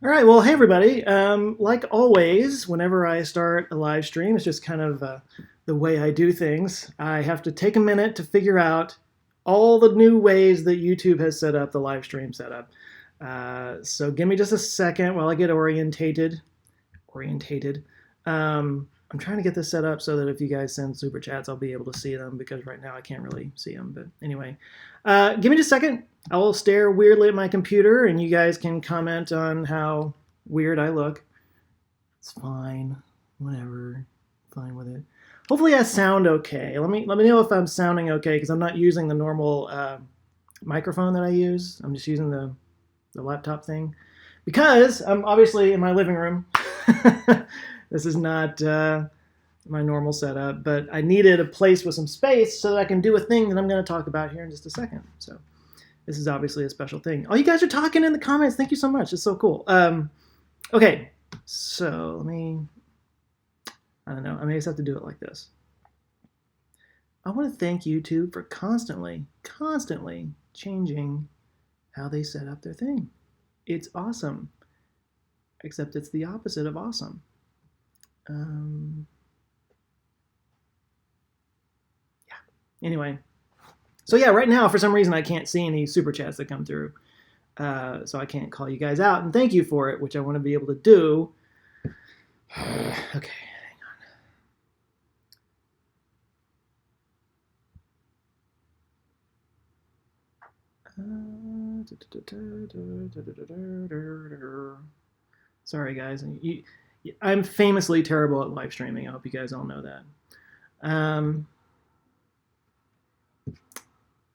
All right, well, hey everybody. Like always, whenever I start a live stream, it's just kind of the way I do things. I have to take a minute to figure out all the new ways that YouTube has set up the live stream setup. So give me just a second while I get orientated. I'm trying to get this set up so that if you guys send super chats, I'll be able to see them because right now I can't really see them. But anyway, give me just a second. I will stare weirdly at my computer, and you guys can comment on how weird I look. It's fine, whatever, fine with it. Hopefully, I sound okay. Let me know if I'm sounding okay because I'm not using the normal microphone that I use. I'm just using the laptop thing because I'm obviously in my living room. This is not my normal setup, but I needed a place with some space so that I can do a thing that I'm going to talk about here in just a second. So this is obviously a special thing. Oh, you guys are talking in the comments. Thank you so much. It's so cool. Okay, so I don't know. I may just have to do it like this. I want to thank YouTube for constantly changing how they set up their thing. It's awesome, except it's the opposite of awesome. Yeah. Anyway, so yeah, right now for some reason I can't see any super chats that come through, so I can't call you guys out and thank you for it, which I want to be able to do. Okay, hang on. Sorry, guys. I'm famously terrible at live streaming. I hope you guys all know that.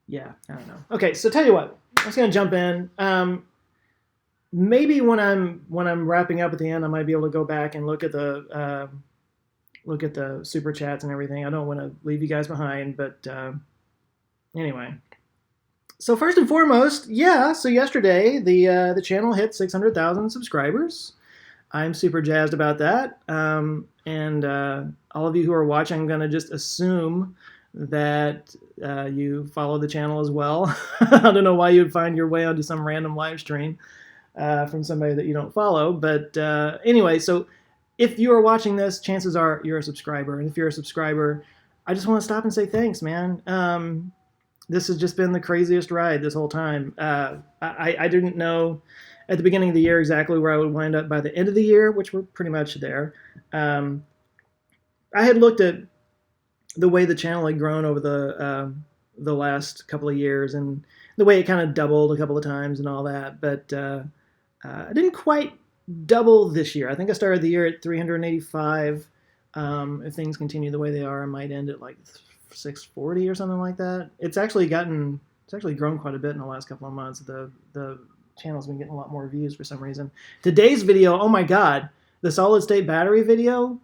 Yeah, I don't know. Okay, so tell you what, I'm just gonna jump in. Maybe when I'm wrapping up at the end, I might be able to go back and look at the super chats and everything. I don't want to leave you guys behind, but anyway. So first and foremost, yeah. So yesterday the channel hit 600,000 subscribers. I'm super jazzed about that. And all of you who are watching, I'm going to just assume that you follow the channel as well. I don't know why you'd find your way onto some random live stream from somebody that you don't follow. But anyway, so if you are watching this, chances are you're a subscriber. And if you're a subscriber, I just want to stop and say thanks, man. This has just been the craziest ride this whole time. I didn't know at the beginning of the year exactly where I would wind up by the end of the year, which we're pretty much there. I had looked at the way the channel had grown over the last couple of years and the way it kind of doubled a couple of times and all that, but I didn't quite double this year. I think I started the year at 385. If things continue the way they are, I might end at like 640 or something like that. It's actually grown quite a bit in the last couple of months. The channel's been getting a lot more views for some reason. Today's video, oh my god, the solid state battery video,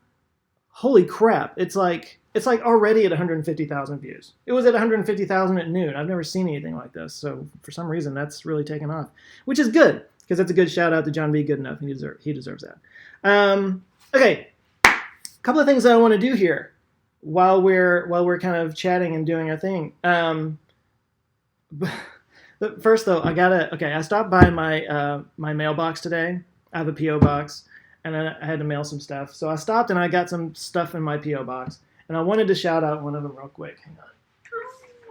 holy crap, it's like already at 150,000 views. It was at 150,000 at noon. I've never seen anything like this, so for some reason that's really taken off, which is good because that's a good shout out to John B. Goodenough. He deserves that. Okay, a couple of things that I want to do here while we're kind of chatting and doing our thing. First, though, I stopped by my mailbox today. I have a P.O. box, and I had to mail some stuff. So I stopped and I got some stuff in my P.O. box, and I wanted to shout out one of them real quick. Hang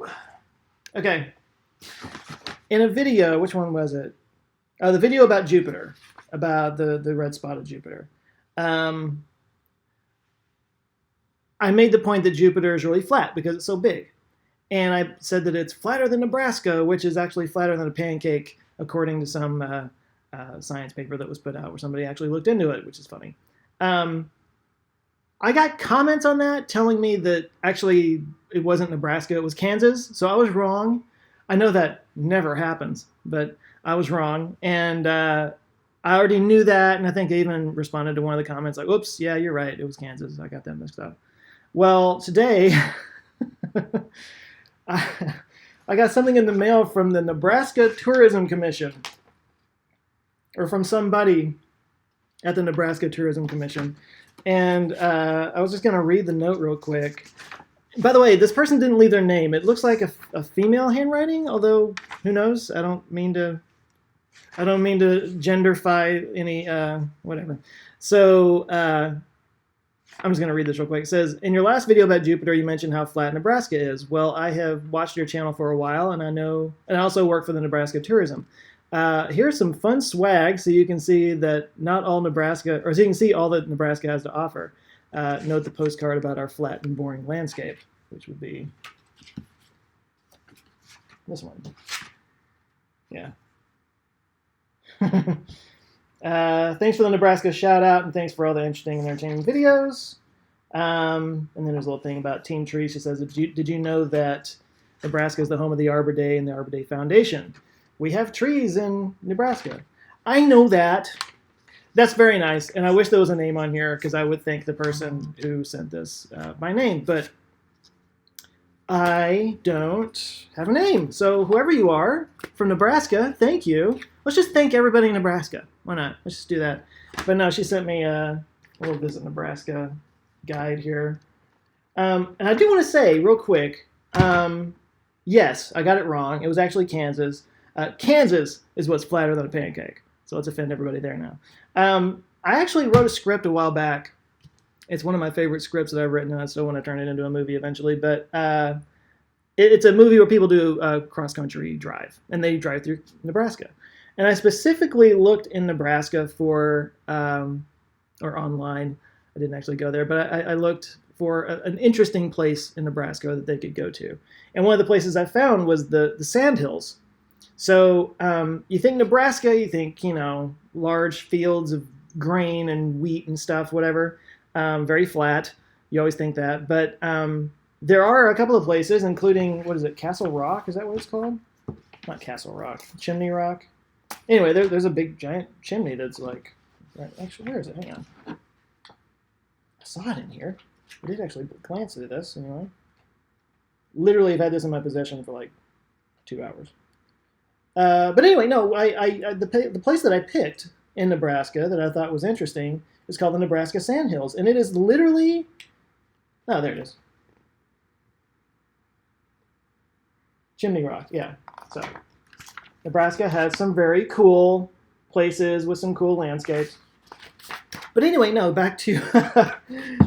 on. Okay. In a video, which one was it? The video about Jupiter, about the red spot of Jupiter. I made the point that Jupiter is really flat because it's so big. And I said that it's flatter than Nebraska, which is actually flatter than a pancake, according to some science paper that was put out where somebody actually looked into it, which is funny. I got comments on that telling me that actually it wasn't Nebraska, it was Kansas. So I was wrong. I know that never happens, but I was wrong. And I already knew that. And I think I even responded to one of the comments like, oops, yeah, you're right. It was Kansas. I got that mixed up. Well, today... I got something in the mail from the Nebraska Tourism Commission, or from somebody at the Nebraska Tourism Commission, and I was just going to read the note real quick. By the way, this person didn't leave their name. It looks like a female handwriting, although who knows? I don't mean to I don't mean to genderfy any whatever. So I'm just going to read this real quick. It says, in your last video about Jupiter, you mentioned how flat Nebraska is. Well, I have watched your channel for a while, and I know, and I also work for the Nebraska Tourism. Here's some fun swag so you can see that not all Nebraska, or so you can see all that Nebraska has to offer. Note the postcard about our flat and boring landscape, which would be this one. Yeah. Thanks for the Nebraska shout out, and thanks for all the interesting and entertaining videos. And then there's a little thing about Team Trees. She says, did you know that Nebraska is the home of the Arbor Day and the Arbor Day Foundation? We have trees in Nebraska. I know that. That's very nice, and I wish there was a name on here because I would thank the person who sent this by name, but I don't have a name. So whoever you are from Nebraska, thank you. Let's just thank everybody in Nebraska. Why not? Let's just do that. But no, she sent me a little Visit Nebraska guide here. And I do want to say real quick, yes, I got it wrong. It was actually Kansas. Kansas is what's flatter than a pancake. So let's offend everybody there now. I actually wrote a script a while back. It's one of my favorite scripts that I've written, and I still want to turn it into a movie eventually. But it's a movie where people do a cross-country drive, and they drive through Nebraska. And I specifically looked in Nebraska for, or online. I didn't actually go there, but I looked for an interesting place in Nebraska that they could go to. And one of the places I found was the Sandhills. So you think Nebraska, you think, large fields of grain and wheat and stuff, whatever, very flat. You always think that. But there are a couple of places, including, what is it, Castle Rock? Is that what it's called? Not Castle Rock. Chimney Rock. Anyway, there's a big, giant chimney that's like, right, actually, where is it? Hang on. I saw it in here. I did actually glance through this, anyway. Literally, I've had this in my possession for like 2 hours. But anyway, no, the place that I picked in Nebraska that I thought was interesting is called the Nebraska Sandhills. And it is literally, oh, there it is. Chimney Rock, yeah. So Nebraska has some very cool places with some cool landscapes. But anyway, no, back to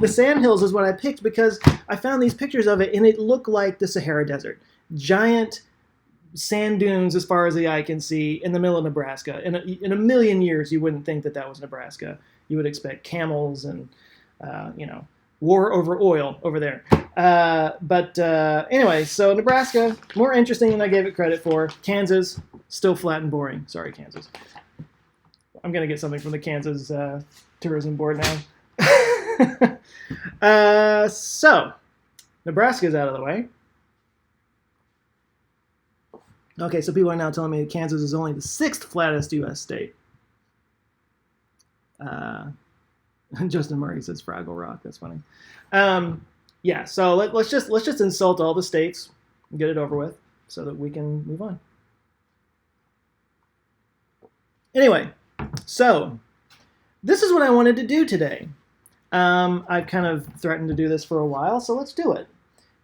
the Sandhills is what I picked because I found these pictures of it and it looked like the Sahara Desert. Giant sand dunes as far as the eye can see in the middle of Nebraska. In a million years, you wouldn't think that was Nebraska. You would expect camels and, war over oil over there. But anyway, so Nebraska, more interesting than I gave it credit for. Kansas, still flat and boring. Sorry, Kansas. I'm going to get something from the Kansas Tourism Board now. So, Nebraska's out of the way. Okay, so people are now telling me that Kansas is only the 6th flattest U.S. state. Justin Murray says Fraggle Rock. That's funny. Yeah, so let's just insult all the states and get it over with so that we can move on. Anyway, so this is what I wanted to do today. I've kind of threatened to do this for a while, so let's do it.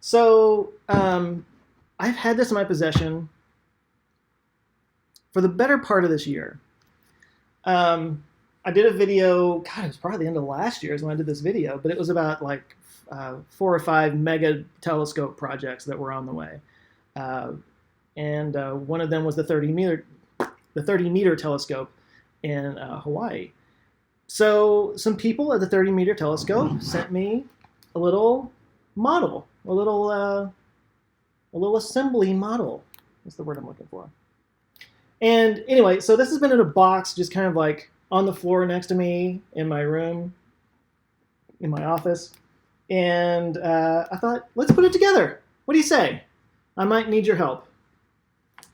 So I've had this in my possession for the better part of this year. I did a video, God, it was probably the end of last year is when I did this video, but it was about like 4 or 5 mega telescope projects that were on the way. And one of them was the 30-meter telescope in Hawaii. So some people at the 30-meter telescope sent me a little model, a little assembly model. That's the word I'm looking for. And anyway, so this has been in a box, just kind of like on the floor next to me in my room, in my office. And I thought, let's put it together. What do you say? I might need your help.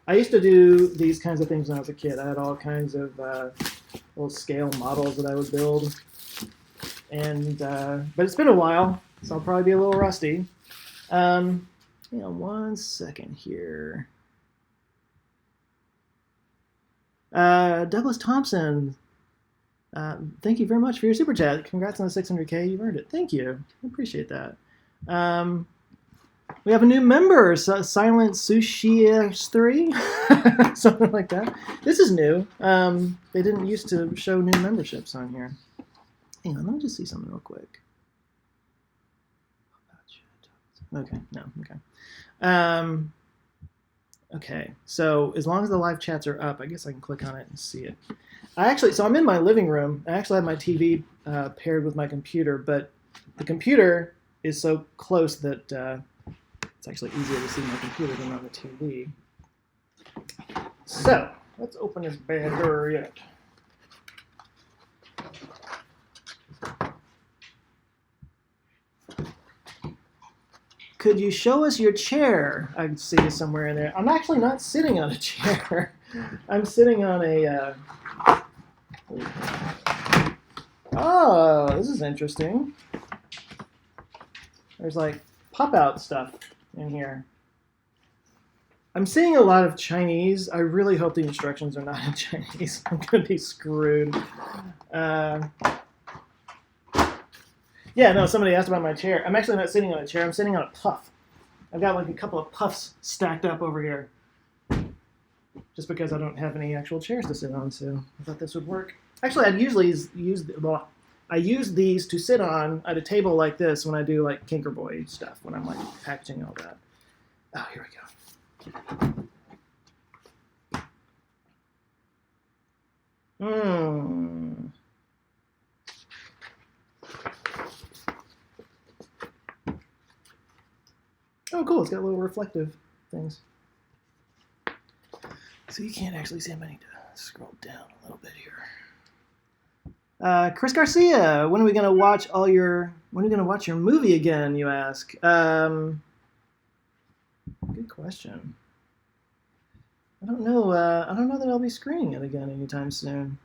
I used to do these kinds of things when I was a kid. I had all kinds of little scale models that I would build. And but it's been a while, so I'll probably be a little rusty. One second here. Douglas Thompson, thank you very much for your super chat. Congrats on the 600K. You've earned it. Thank you. I appreciate that. We have a new member, Silent Sushi 3, something like that. This is new. They didn't used to show new memberships on here. Hang on, let me just see something real quick. Okay, no, okay. Okay, so as long as the live chats are up, I guess I can click on it and see it. So I'm in my living room. I actually have my TV paired with my computer, but the computer is so close that it's actually easier to see my computer than on the TV. So let's open this bad door yet. Could you show us your chair? I can see you somewhere in there. I'm actually not sitting on a chair. I'm sitting on a... Oh, this is interesting. There's like pop-out stuff in here. I'm seeing a lot of Chinese. I really hope the instructions are not in Chinese. I'm going to be screwed. Yeah, no, somebody asked about my chair. I'm actually not sitting on a chair. I'm sitting on a puff. I've got like a couple of puffs stacked up over here. Just because I don't have any actual chairs to sit on, so I thought this would work. Actually, I'd usually I use these to sit on at a table like this when I do like Kinkerboy stuff, when I'm like packaging all that. Oh, here we go. Oh, cool. It's got little reflective things. So you can't actually see them. I need to scroll down a little bit here. Chris Garcia, when are we going to watch when are you going to watch your movie again, you ask? Good question. I don't know. I don't know that I'll be screening it again anytime soon.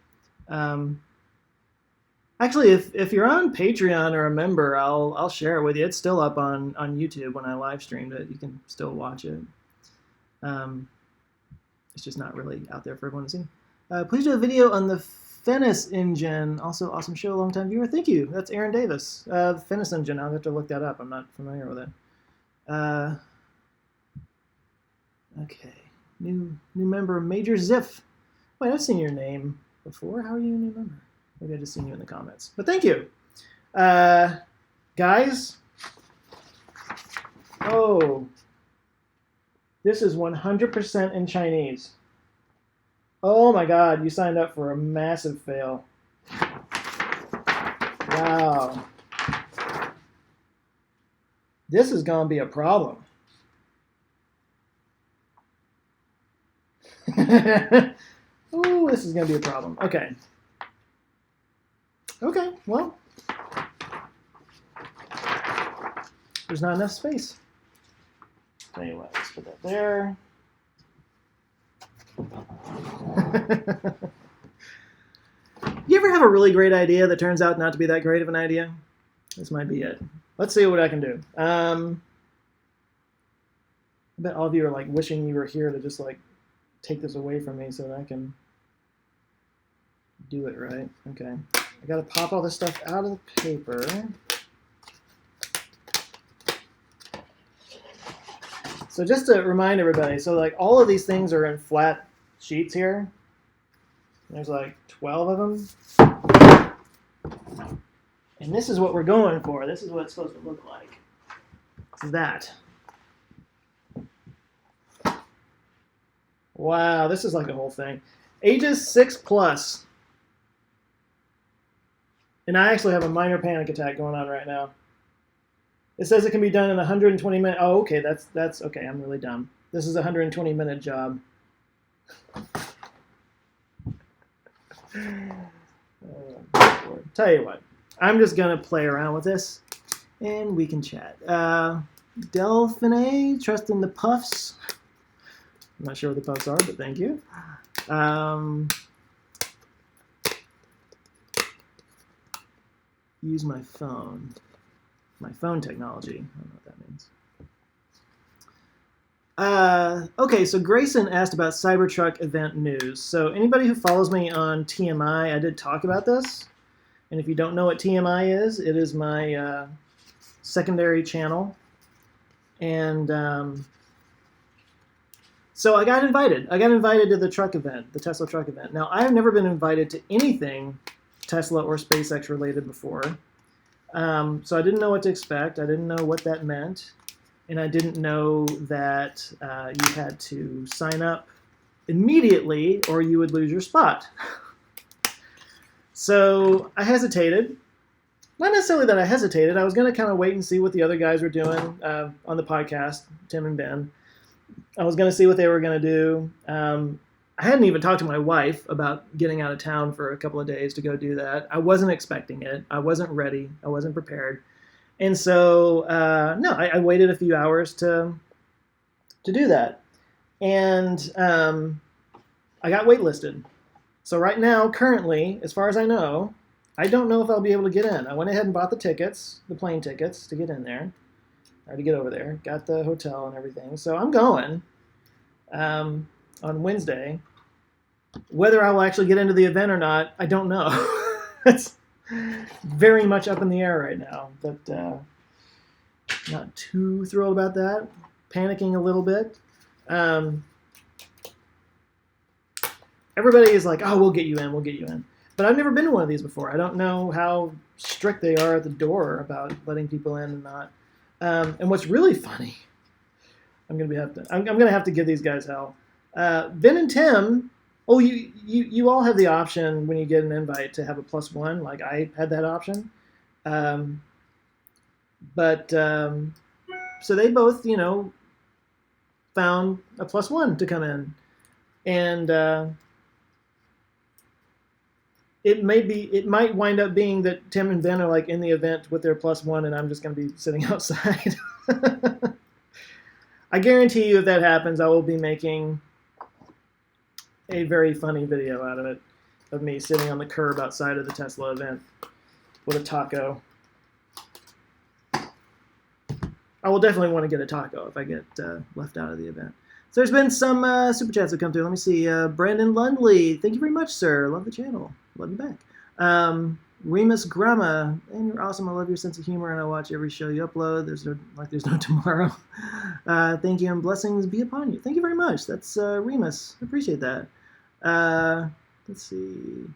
Actually, if you're on Patreon or a member, I'll share it with you. It's still up on YouTube when I live streamed it. You can still watch it. It's just not really out there for everyone to see. Please do a video on the Fennis engine. Also, awesome show, long-time viewer. Thank you. That's Aaron Davis. The Fennis engine. I'll have to look that up. I'm not familiar with it. Okay. New member, Major Ziff. Wait, I've seen your name before. How are you a new member? Maybe I just seen you in the comments. But thank you. Guys. Oh. This is 100% in Chinese. Oh my god, you signed up for a massive fail. Wow. This is going to be a problem. Oh, this is going to be a problem. Okay. Okay, well. There's not enough space. Tell you what, let's put that there. You ever have a really great idea that turns out not to be that great of an idea? This might be it. Let's see what I can do. I bet all of you are like wishing you were here to just like take this away from me so that I can do it right. Okay. I gotta pop all this stuff out of the paper. So just to remind everybody, so like all of these things are in flat sheets here. There's like 12 of them. And this is what we're going for. This is what it's supposed to look like. It's that. Wow, this is like a whole thing. Ages 6+. And I actually have a minor panic attack going on right now. It says it can be done in 120 minutes. Oh, okay, that's okay. I'm really dumb. This is a 120-minute job. Tell you what, I'm just gonna play around with this, and we can chat. Delphine, trust in the puffs. I'm not sure what the puffs are, but thank you. Use my phone. My phone technology. I don't know what that means. Okay, so Grayson asked about Cybertruck event news. So anybody who follows me on TMI, I did talk about this. And if you don't know what TMI is, it is my secondary channel. And so I got invited. I got invited to the truck event, the Tesla truck event. Now, I have never been invited to anything Tesla or SpaceX related before. So I didn't know what to expect. I didn't know what that meant. And I didn't know that you had to sign up immediately or you would lose your spot. So I hesitated. Not necessarily that I hesitated. I was going to kind of wait and see what the other guys were doing on the podcast, Tim and Ben. I was going to see what they were going to do. I hadn't even talked to my wife about getting out of town for a couple of days to go do that. I wasn't expecting it. I wasn't ready. I wasn't prepared. And so, no, I waited a few hours to do that. And I got waitlisted. So right now, currently, as far as I know, I don't know if I'll be able to get in. I went ahead and bought the tickets, the plane tickets, to get in there, or to get over there. Got the hotel and everything. So I'm going on Wednesday. Whether I will actually get into the event or not, I don't know. It's very much up in the air right now. But not too thrilled about that. Panicking a little bit. Everybody is like, oh, we'll get you in, we'll get you in. But I've never been to one of these before. I don't know how strict they are at the door about letting people in and not. And what's really funny, I'm gonna have to give these guys hell. Ben and Tim, you all have the option when you get an invite to have a +1. Like I had that option, so they both, found a +1 to come in, and it might wind up being that Tim and Ben are like in the event with their +1, and I'm just going to be sitting outside. I guarantee you, if that happens, I will be making a very funny video out of it, of me sitting on the curb outside of the Tesla event with a taco. I will definitely want to get a taco if I get left out of the event. So there's been some super chats that come through. Let me see. Brandon Lundley, thank you very much, sir. Love the channel. Love you back. Remus Grama, and you're awesome. I love your sense of humor, and I watch every show you upload. There's no tomorrow. Thank you, and blessings be upon you. Thank you very much. That's Remus. I appreciate that. Let's see.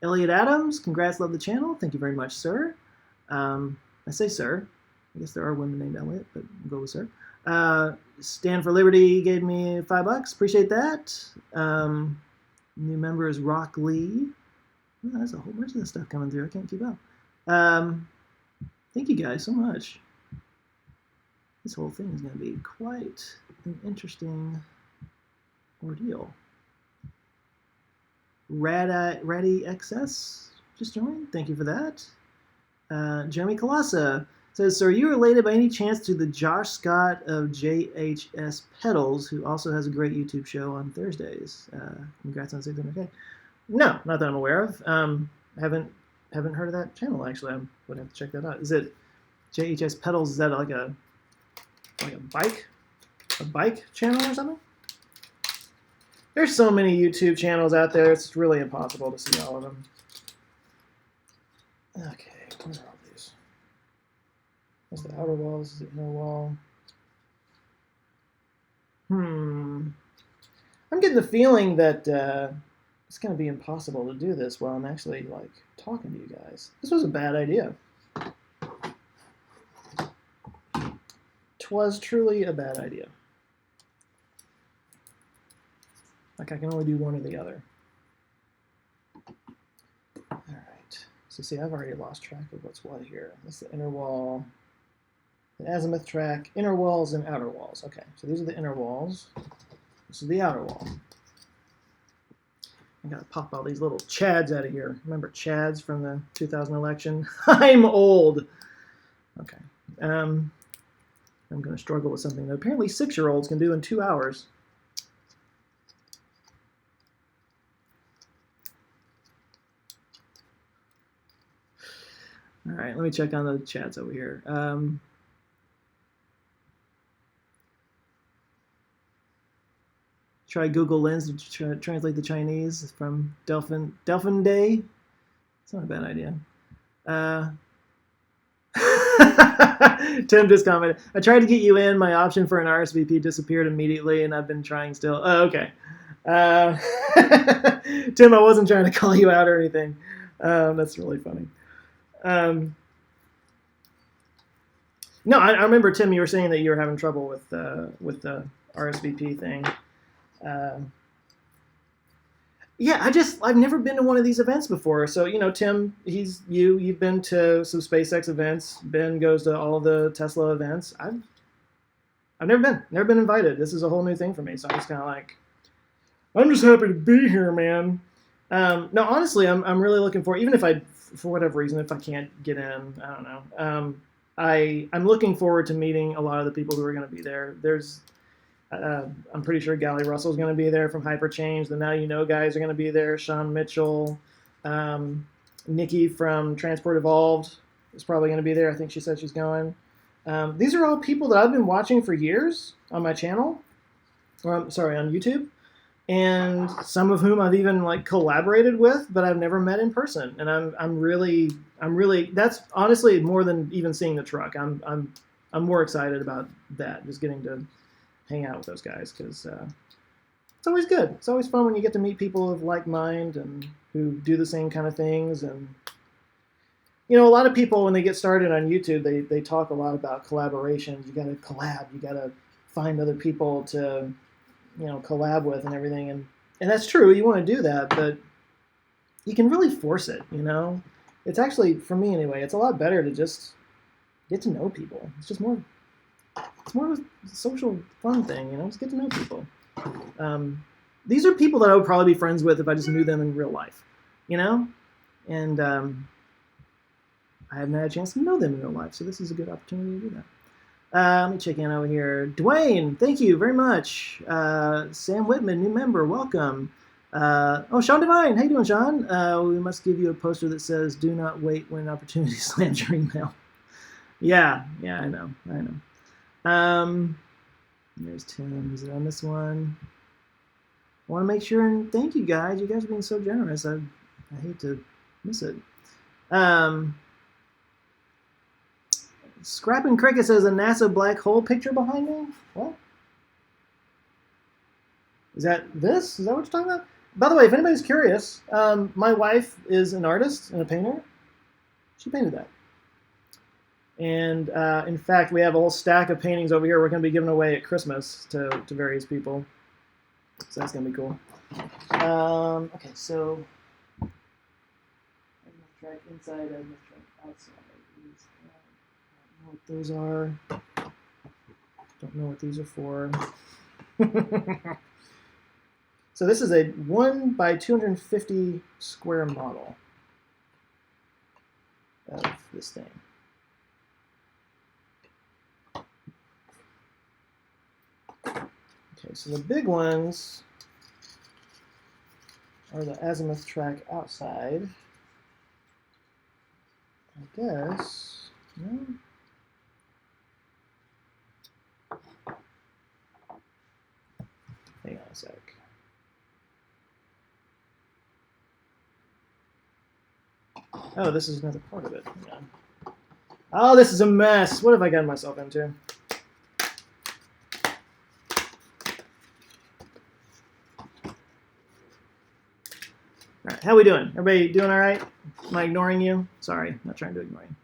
Elliot Adams, congrats. Love the channel. Thank you very much, sir. I say sir. I guess there are women named Elliot, but we'll go with sir. Stand for Liberty gave me $5. Appreciate that. New member is Rock Lee. Oh, there's a whole bunch of this stuff coming through. I can't keep up. Thank you guys so much. This whole thing is going to be quite an interesting ordeal. Ratty XS just joined. Thank you for that. Jeremy Colassa says, so are you related by any chance to the Josh Scott of JHS Pedals, who also has a great YouTube show on Thursdays? Congrats on 600K. No, not that I'm aware of. Haven't heard of that channel, actually. I would have to check that out. Is it JHS Pedals? Is that like a bike channel or something? There's so many YouTube channels out there, it's really impossible to see all of them. Okay, where are all these? That's the outer wall, this is the inner wall. I'm getting the feeling that it's going to be impossible to do this while I'm actually, like, talking to you guys. This was a bad idea. 'Twas truly a bad idea. Like, I can only do one or the other. Alright. So, see, I've already lost track of what's what here. That's the inner wall. The azimuth track, inner walls and outer walls. Okay, so these are the inner walls. This is the outer wall. I gotta pop all these little Chads out of here. Remember Chads from the 2000 election? I'm old! Okay. I'm gonna struggle with something that apparently 6-year-olds can do in 2 hours. All right, let me check on the chats over here. Try Google Lens to translate the Chinese from Delphin Day. It's not a bad idea. Tim just commented, I tried to get you in. My option for an RSVP disappeared immediately, and I've been trying still. Oh, okay. Tim, I wasn't trying to call you out or anything. That's really funny. No, I remember, Tim, you were saying that you were having trouble with the RSVP thing. Yeah, I've never been to one of these events before. So, Tim, you've been to some SpaceX events. Ben goes to all the Tesla events. I've never been invited. This is a whole new thing for me. So I'm just kind of like, I'm just happy to be here, man. No, honestly, I'm really looking forward, even if for whatever reason, if I can't get in, I don't know. I'm looking forward to meeting a lot of the people who are going to be there. I'm pretty sure Gally Russell's going to be there from Hyperchange. The Now You Know guys are going to be there. Sean Mitchell, Nikki from Transport Evolved is probably going to be there. I think she said she's going. These are all people that I've been watching for years on my channel, on YouTube, and some of whom I've even collaborated with, but I've never met in person. And I'm really that's honestly more than even seeing the truck. I'm more excited about that, just getting to hang out with those guys, because it's always good. It's always fun when you get to meet people of like mind and who do the same kind of things. And a lot of people, when they get started on YouTube, they talk a lot about collaborations. You got to collab. You got to find other people to collab with and everything. And that's true. You want to do that, but you can really force it. It's actually, for me anyway, it's a lot better to just get to know people. It's more of a social fun thing, just get to know people. These are people that I would probably be friends with if I just knew them in real life, and I haven't had a chance to know them in real life, so this is a good opportunity to do that. Let me check in over here. Dwayne, thank you very much. Sam Whitman, new member, welcome. Sean Devine, how you doing, Sean? We must give you a poster that says, "Do not wait when opportunity slams your email." Yeah, I know. There's Tim. Is it on this one? I want to make sure and thank you guys. You guys are being so generous. I hate to miss it. Scrapping Cricket says a NASA black hole picture behind me. What? Is that this? Is that what you're talking about? By the way, if anybody's curious, my wife is an artist and a painter. She painted that. And in fact, we have a whole stack of paintings over here we're going to be giving away at Christmas to various people. So that's going to be cool. Okay, so track inside and track outside. I don't know what those are. Don't know what these are for. So this is a 1 by 250 square model of this thing. Okay, so the big ones are the azimuth track outside. I guess. No. Hang on a sec. Oh, this is another part of it. Hang on. Oh, this is a mess. What have I gotten myself into? All right, how we doing? Everybody doing all right? Am I ignoring you? Sorry, not trying to ignore you.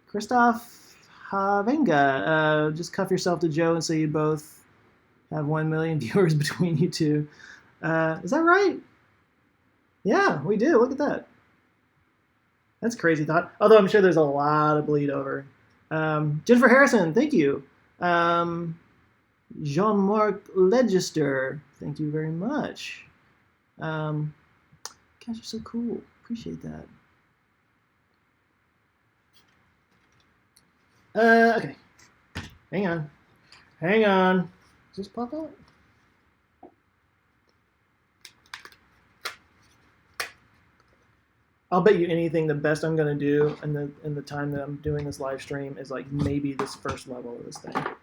Christoph Havenga, just cuff yourself to Joe and say you both have 1 million viewers between you two. Is that right? Yeah, we do. Look at that. That's a crazy thought. Although I'm sure there's a lot of bleed over. Jennifer Harrison, thank you. Jean-Marc Legister, thank you very much. Gosh, you're so cool. Appreciate that. Okay. Hang on. Does this pop out? I'll bet you anything the best I'm going to do in the time that I'm doing this live stream is like maybe this first level of this thing. God,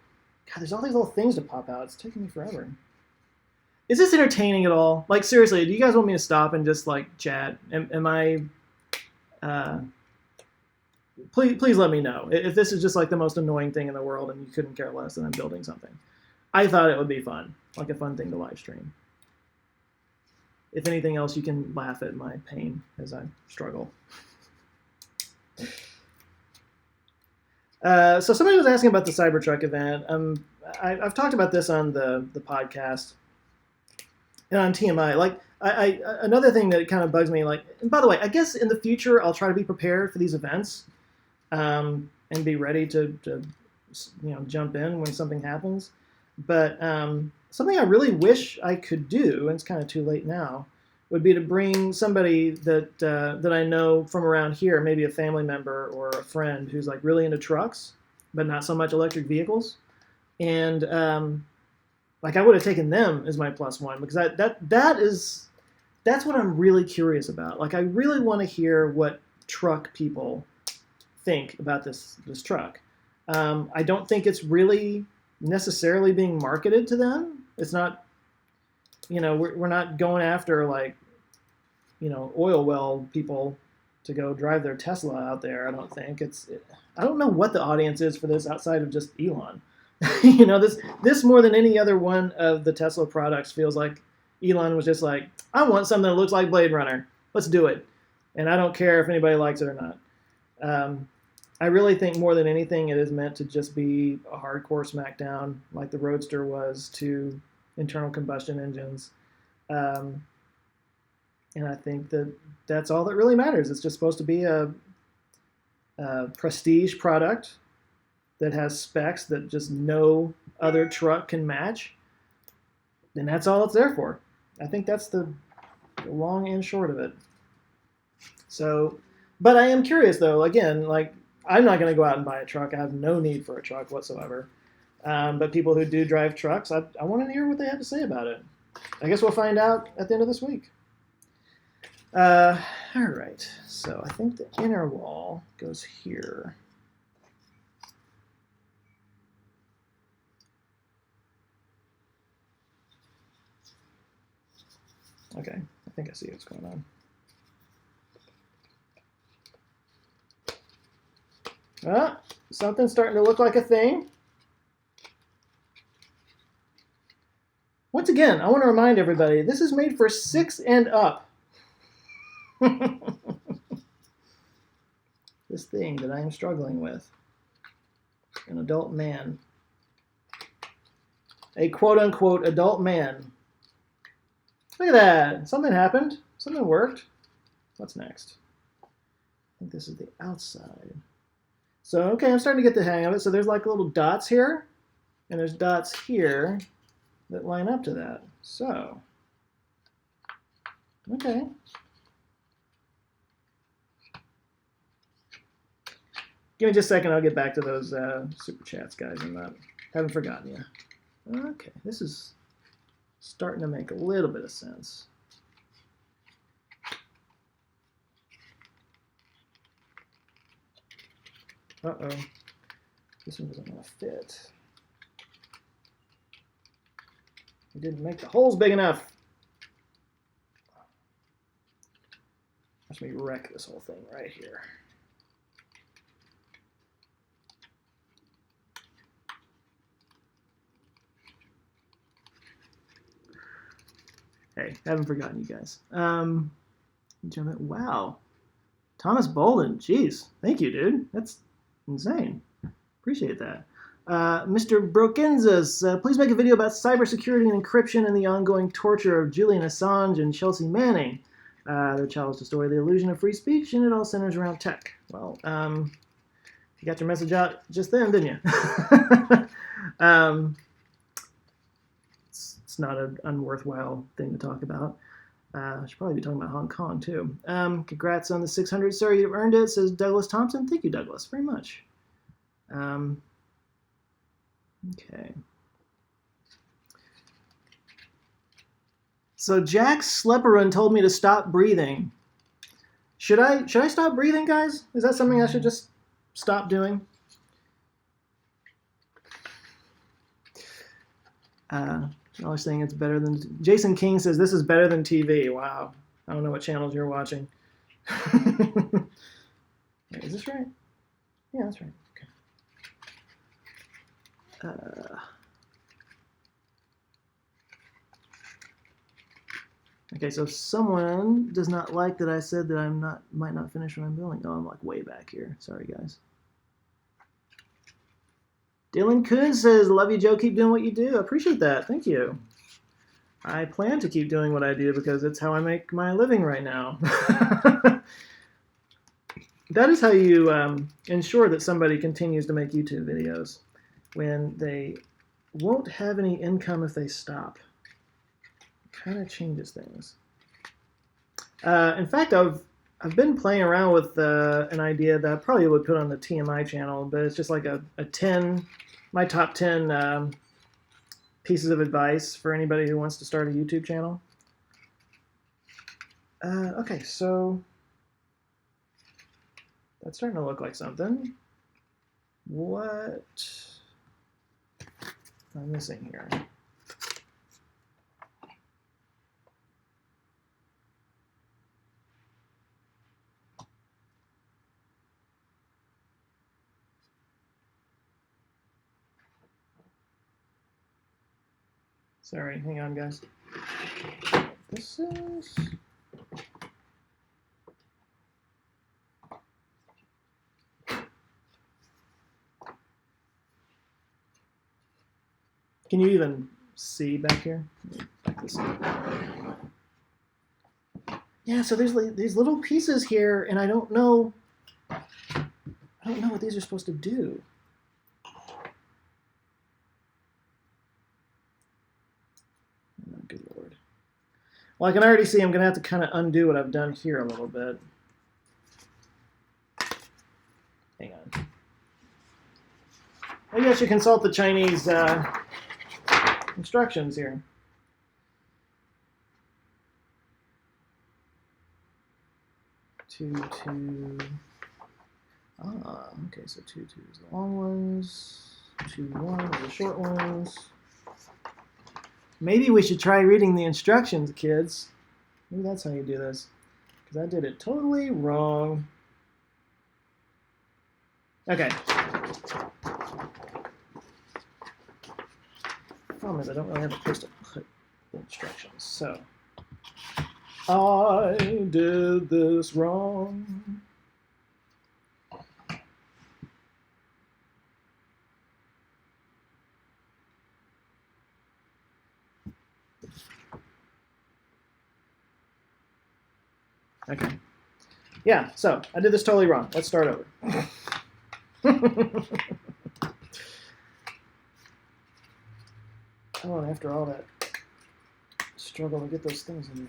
there's all these little things to pop out. It's taking me forever. Is this entertaining at all? Like, seriously, do you guys want me to stop and just, like, chat? Am I... please let me know if this is just like the most annoying thing in the world and you couldn't care less that I'm building something. I thought it would be fun, like a fun thing to live stream. If anything else, you can laugh at my pain as I struggle. So somebody was asking about the Cybertruck event. I've talked about this on the podcast and on TMI. Like, another thing that kind of bugs me, like, and by the way, I guess in the future I'll try to be prepared for these events, and be ready to jump in when something happens. But something I really wish I could do, and it's kind of too late now, would be to bring somebody that I know from around here, maybe a family member or a friend who's like really into trucks, but not so much electric vehicles. And like I would have taken them as my +1 because that's what I'm really curious about. Like I really want to hear what truck people think about this truck. I don't think it's really necessarily being marketed to them. It's not, we're not going after like, oil well people to go drive their Tesla out there. I don't think I don't know what the audience is for this outside of just Elon. This more than any other one of the Tesla products feels like Elon was just like, I want something that looks like Blade Runner. Let's do it. And I don't care if anybody likes it or not. I really think more than anything, it is meant to just be a hardcore smackdown like the Roadster was to internal combustion engines. And I think that's all that really matters. It's just supposed to be a prestige product that has specs that just no other truck can match. And that's all it's there for. I think that's the long and short of it. So, but I am curious though, again, like, I'm not going to go out and buy a truck. I have no need for a truck whatsoever. But people who do drive trucks, I want to hear what they have to say about it. I guess we'll find out at the end of this week. All right. So I think the inner wall goes here. Okay. I think I see what's going on. Something's starting to look like a thing. Once again, I want to remind everybody, this is made for 6 and up. This thing that I am struggling with. An adult man. A quote-unquote adult man. Look at that. Something happened. Something worked. What's next? I think this is the outside. So, okay, I'm starting to get the hang of it. So there's like little dots here, and there's dots here that line up to that. So, okay. Give me just a second. I'll get back to those super chats, guys. Haven't forgotten you. Okay, this is starting to make a little bit of sense. Uh-oh. This one doesn't want to fit. It didn't make the holes big enough. Watch me wreck this whole thing right here. Hey, haven't forgotten you guys. Wow. Thomas Bolden, geez. Thank you, dude. That's insane. Appreciate that. Mr. Brokenzas, please make a video about cybersecurity and encryption and the ongoing torture of Julian Assange and Chelsea Manning. Their challenge to destroy the illusion of free speech, and it all centers around tech. Well, you got your message out just then, didn't you? It's not an unworthwhile thing to talk about. I should probably be talking about Hong Kong, too. Congrats on the 600, sir. You've earned it, says Douglas Thompson. Thank you, Douglas, very much. Okay. So Jack Slepperin told me to stop breathing. Should I stop breathing, guys? Is that something I should just stop doing? I was saying it's better than... Jason King says this is better than TV. Wow. I don't know what channels you're watching. Wait, is this right? Yeah, that's right. Okay. Okay, so someone does not like that I said that might not finish what I'm building. Oh, I'm like way back here. Sorry, guys. Dylan Kuz says, "Love you, Joe. Keep doing what you do." I appreciate that. Thank you. I plan to keep doing what I do because it's how I make my living right now. That is how you ensure that somebody continues to make YouTube videos, when they won't have any income if they stop. It kind of changes things. In fact, I've been playing around with an idea that I probably would put on the TMI channel, but it's just like a 10, my top 10 pieces of advice for anybody who wants to start a YouTube channel. Okay, so that's starting to look like something. What am I missing here? Sorry, hang on, guys. This is... Can you even see back here? Back this up. Yeah, so there's like these little pieces here, and I don't know what these are supposed to do. Oh, good Lord. Well, I can already see I'm going to have to kind of undo what I've done here a little bit. Hang on. Maybe I should consult the Chinese instructions here. Two. Ah, okay, so 2 is the long ones, 2 1 are the short ones. Maybe we should try reading the instructions, kids. Maybe that's how you do this, because I did it totally wrong. Okay. Problem is I don't really have a place to put the instructions, so I did this wrong. Okay. Yeah, so I did this totally wrong. Let's start over. Oh, and after all that struggle to get those things in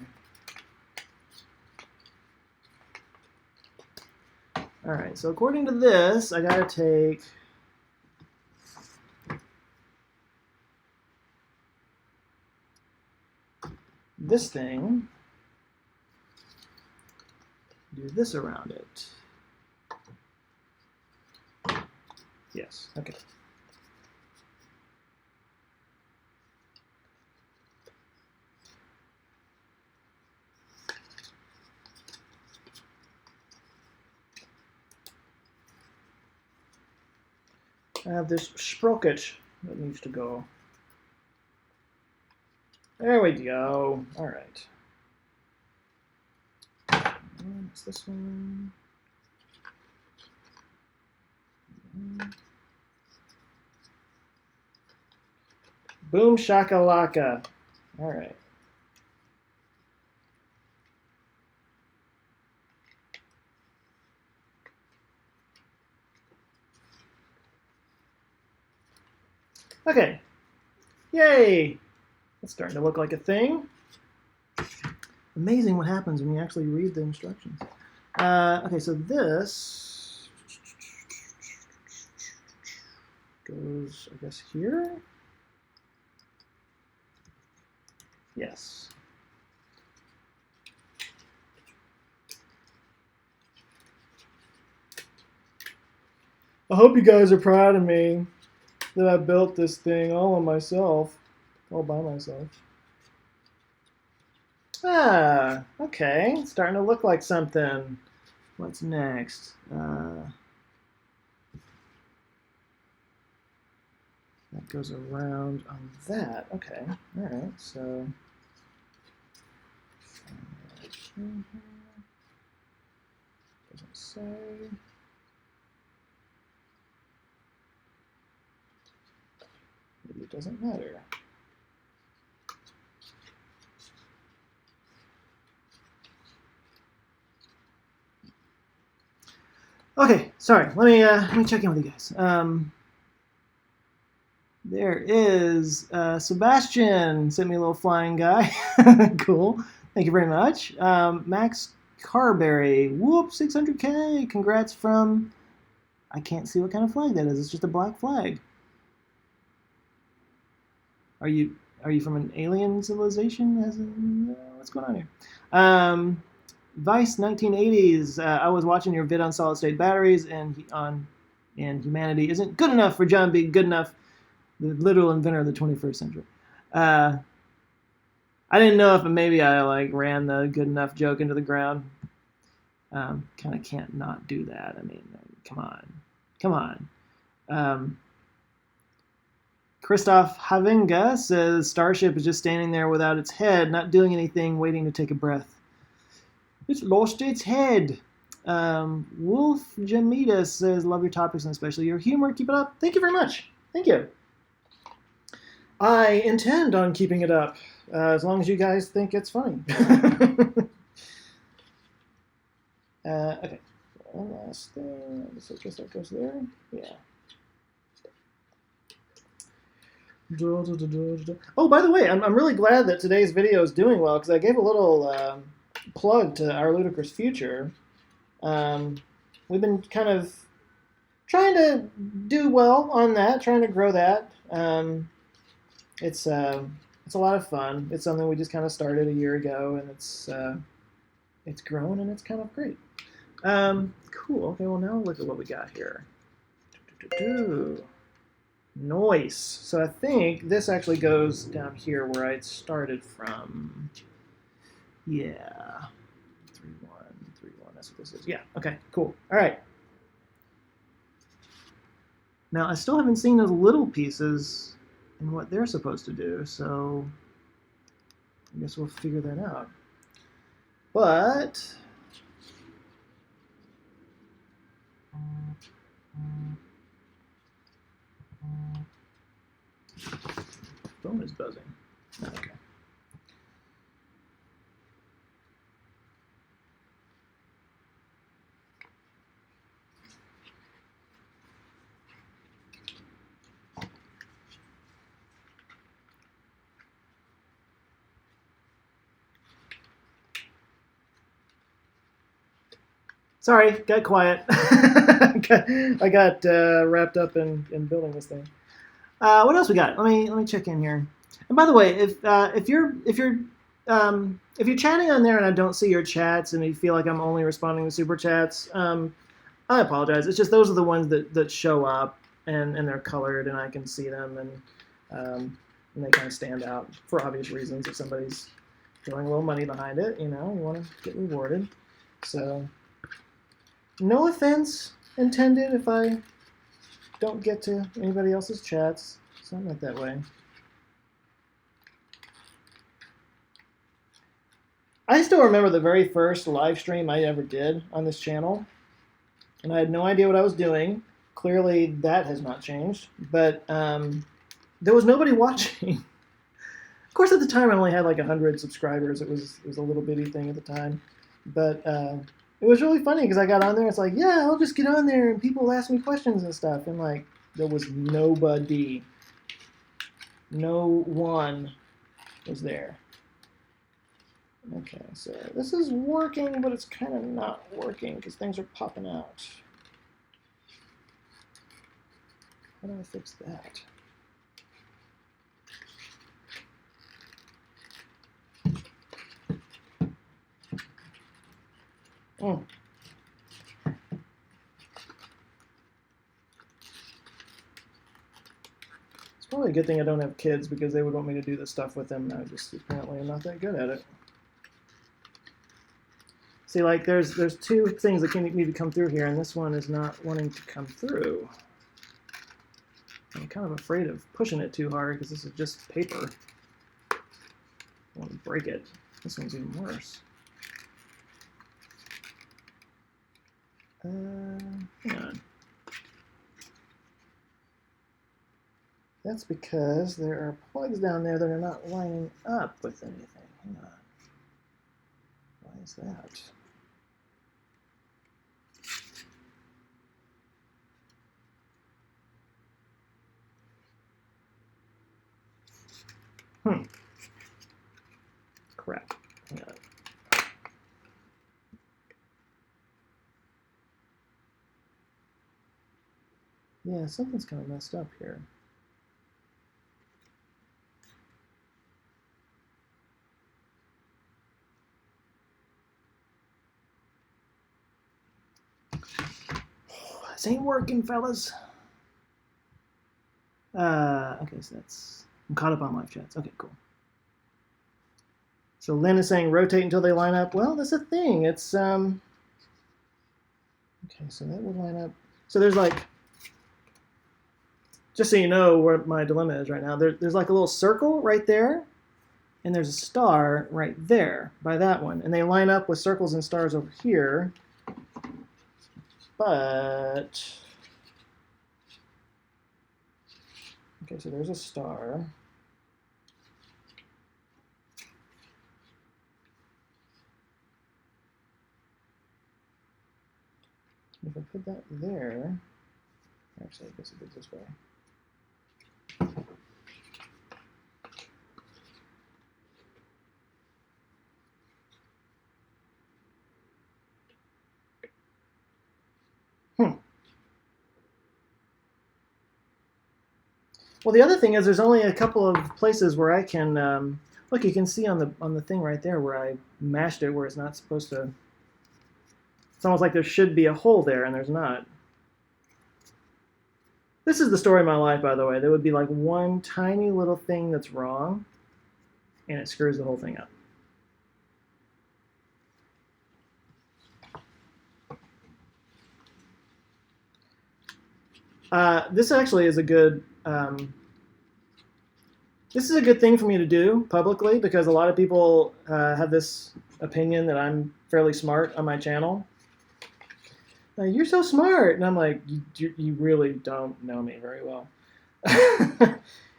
there. All right, so according to this, I gotta take this thing, do this around it. Yes, okay. I have this sprocket that needs to go. There we go. All right. What's this one? Boom shakalaka. All right. Okay. Yay! It's starting to look like a thing. Amazing what happens when you actually read the instructions. Okay, so this goes, I guess, here. Yes. I hope you guys are proud of me that I built this thing all on myself, all by myself. Ah, okay. It's starting to look like something. What's next? It goes around on that. Okay. All right. So. Doesn't say. Maybe it doesn't matter. Okay, sorry. Let me check in with you guys. There is Sebastian sent me a little flying guy. Cool. Thank you very much. Max Carberry. Whoop, 600K. Congrats from. I can't see what kind of flag that is. It's just a black flag. Are you from an alien civilization? What's going on here? Vice 1980s. I was watching your vid on solid state batteries and humanity isn't good enough for John being good enough. The literal inventor of the 21st century. I didn't know if maybe I like ran the good enough joke into the ground. Kind of can't not do that. I mean, come on. Christoph Havinga says Starship is just standing there without its head, not doing anything, waiting to take a breath. It's lost its head. Wolf Jamita says, love your topics and especially your humor. Keep it up. Thank you very much. Thank you. I intend on keeping it up, as long as you guys think it's funny. Okay. One last thing. I guess that goes there. Yeah. Oh, by the way, I'm really glad that today's video is doing well because I gave a little plug to Our Ludicrous Future. We've been kind of trying to do well on that, trying to grow that. It's a lot of fun. It's something we just kind of started a year ago, and it's grown and it's kind of great. Cool. Okay, well now look at what we got here. Noise. So I think this actually goes down here where I started from. Yeah. 3-1. That's what this is. Yeah. Okay. Cool. All right. Now I still haven't seen those little pieces and what they're supposed to do, so I guess we'll figure that out. But phone is buzzing. Okay. Sorry, got quiet. I got wrapped up in building this thing. What else we got? Let me check in here. And by the way, if you're chatting on there and I don't see your chats and you feel like I'm only responding to super chats, I apologize. It's just those are the ones that show up and they're colored and I can see them and they kind of stand out for obvious reasons. If somebody's throwing a little money behind it, you want to get rewarded. So. No offense intended if I don't get to anybody else's chats. It's not like that way. I still remember the very first live stream I ever did on this channel. And I had no idea what I was doing. Clearly that has not changed. But there was nobody watching. Of course at the time I only had like 100 subscribers. It was a little bitty thing at the time. But it was really funny because I got on there. It's like, yeah, I'll just get on there and people ask me questions and stuff. And like, there was nobody. No one was there. Okay, so this is working, but it's kind of not working because things are popping out. How do I fix that? Oh. It's probably a good thing I don't have kids because they would want me to do this stuff with them. I just apparently am not that good at it. See, like there's two things that need to come through here, and this one is not wanting to come through. I'm kind of afraid of pushing it too hard because this is just paper. I want to break it. This one's even worse. Hang on. That's because there are plugs down there that are not lining up with anything. Hang on. Why is that? Crap. Hang on. Yeah, something's kind of messed up here. This ain't working, fellas. Okay, so I'm caught up on live chats. Okay, cool. So Lynn is saying rotate until they line up. Well, that's a thing. It's, okay, so that would line up. So there's like, just so you know what my dilemma is right now, there's like a little circle right there, and there's a star right there by that one. And they line up with circles and stars over here. But, okay, so there's a star. If I put that there, actually, I guess it did this way. Well, the other thing is there's only a couple of places where I can, look, you can see on the thing right there where I mashed it where it's not supposed to. It's almost like there should be a hole there, and there's not. This is the story of my life, by the way. There would be like one tiny little thing that's wrong, and it screws the whole thing up. This actually is a good. This is a good thing for me to do publicly because a lot of people have this opinion that I'm fairly smart on my channel. You're so smart, and I'm like, you really don't know me very well.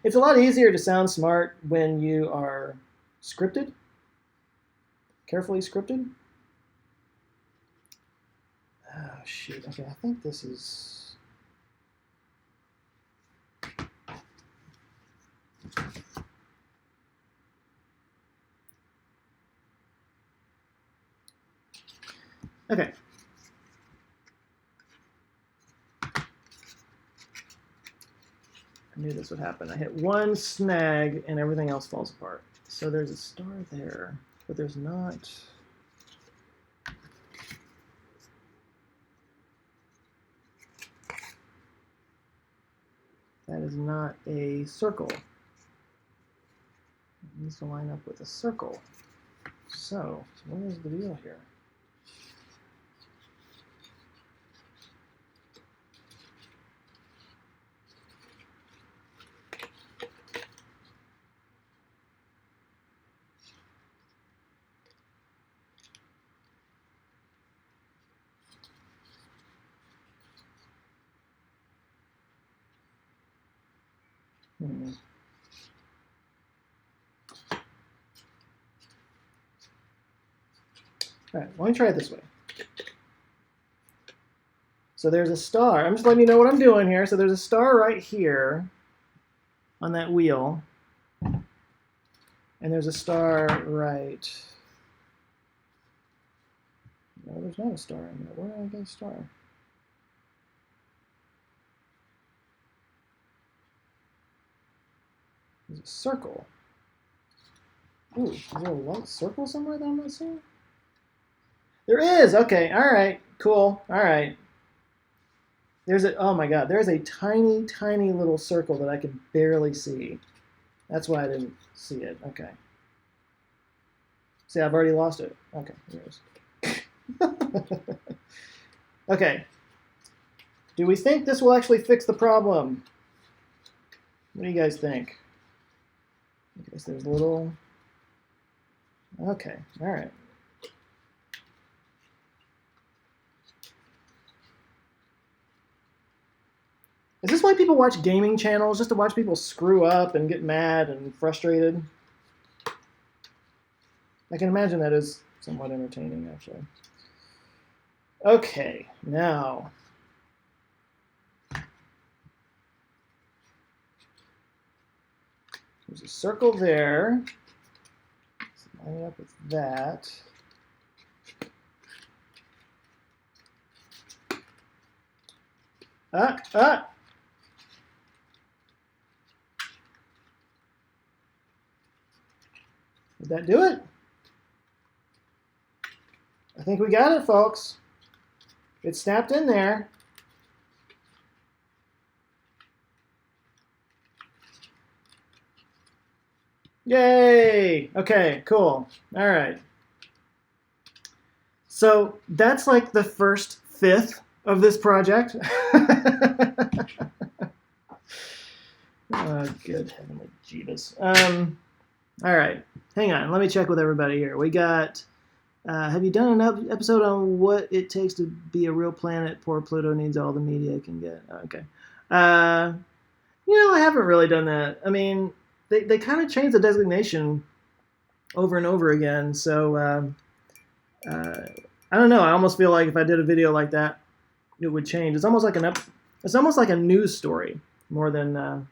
It's a lot easier to sound smart when you are scripted, carefully scripted. Oh, shoot. Okay, I think this is... Okay. I knew this would happen. I hit one snag and everything else falls apart. So there's a star there, but there's not... That is not a circle. It needs to line up with a circle. So what is the deal here? All right, let me try it this way. So there's a star. I'm just letting you know what I'm doing here. So there's a star right here on that wheel. And there's a star right... No, there's not a star in there. Where did I get a star? There's a circle. Ooh, is there a white circle somewhere that I'm not seeing? There is! Okay, alright, cool, alright. There's a, oh my god, there's a tiny, tiny little circle that I can barely see. That's why I didn't see it, okay. See, I've already lost it. Okay, here it is. Okay. Do we think this will actually fix the problem? What do you guys think? I guess there's a little... Okay, all right. Is this why people watch gaming channels? Just to watch people screw up and get mad and frustrated? I can imagine that is somewhat entertaining, actually. Okay, now... There's a circle there. Let's line it up with that. Did that do it? I think we got it, folks. It snapped in there. Yay! Okay, cool. All right. So that's like the first fifth of this project. Oh, good heavenly Jeebus. All right, hang on. Let me check with everybody here. We got, have you done an episode on what it takes to be a real planet? Poor Pluto needs all the media it can get. Okay. I haven't really done that. I mean, they kind of changed the designation over and over again. So I don't know. I almost feel like if I did a video like that, it would change. It's almost like a news story more than a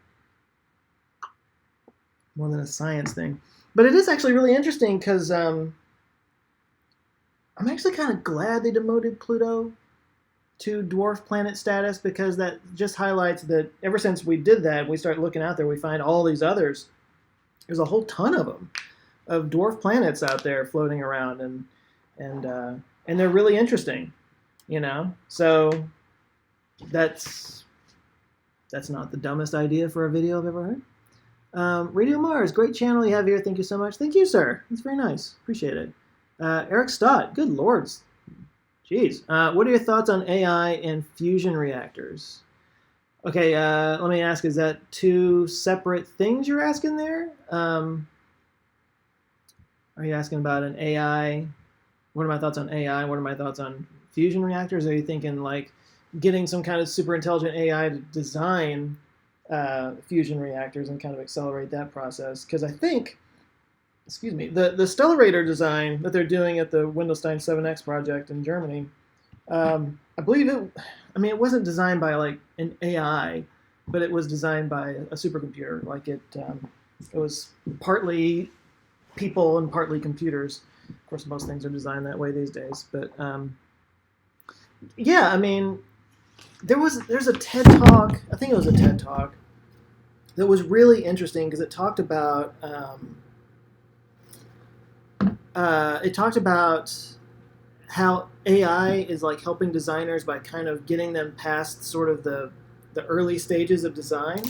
science thing. But it is actually really interesting because I'm actually kind of glad they demoted Pluto to dwarf planet status, because that just highlights that ever since we did that, we start looking out there, we find all these others. There's a whole ton of them, of dwarf planets out there floating around, and they're really interesting, So that's not the dumbest idea for a video I've ever heard. Radio Mars, great channel you have here. Thank you so much. Thank you, sir. That's very nice. Appreciate it. Eric Stott, good lords. Jeez. What are your thoughts on AI and fusion reactors? Okay, let me ask, is that two separate things you're asking there? Are you asking about an AI? What are my thoughts on AI? What are my thoughts on fusion reactors? Are you thinking like getting some kind of super intelligent AI to design fusion reactors and kind of accelerate that process? Because I think, the Stellarator design that they're doing at the Windelstein 7X project in Germany, I believe it wasn't designed by like an AI, but it was designed by a supercomputer. Like it was partly people and partly computers. Of course, most things are designed that way these days. But yeah, I mean, there's a TED Talk. I think it was a TED Talk that was really interesting because it talked about how AI is like helping designers by kind of getting them past sort of the early stages of design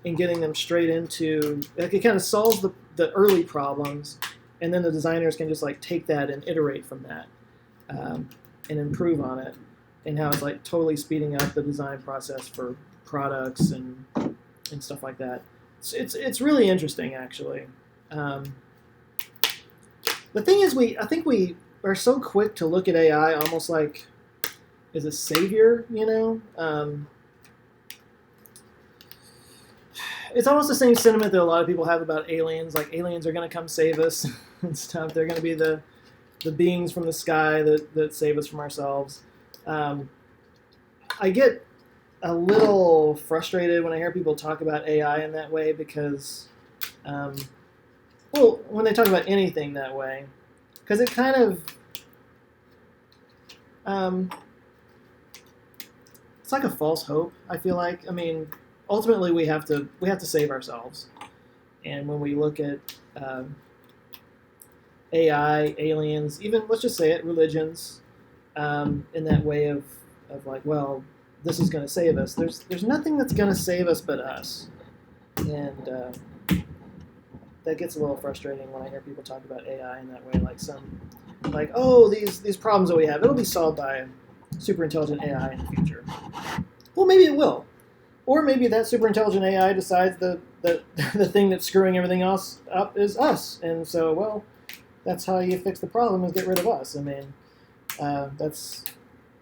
and getting them straight into, like, it kind of solves the early problems, and then the designers can just like take that and iterate from that and improve on it, and how it's like totally speeding up the design process for products and stuff like that. It's really interesting, actually. The thing is, I think we are so quick to look at AI almost like as a savior, It's almost the same sentiment that a lot of people have about aliens. Like, aliens are going to come save us and stuff. They're going to be the beings from the sky that save us from ourselves. I get a little frustrated when I hear people talk about AI in that way because, when they talk about anything that way, because it kind of, it's like a false hope, I feel like. I mean, ultimately we have to save ourselves, and when we look at AI, aliens, even, let's just say it, religions, in that way of like, well, this is going to save us. There's nothing that's going to save us but us, and that gets a little frustrating when I hear people talk about AI in that way, like oh, these problems that we have, it'll be solved by super intelligent AI in the future. Well, maybe it will. Or maybe that super intelligent AI decides the thing that's screwing everything else up is us. And so, well, that's how you fix the problem is get rid of us. I mean, that's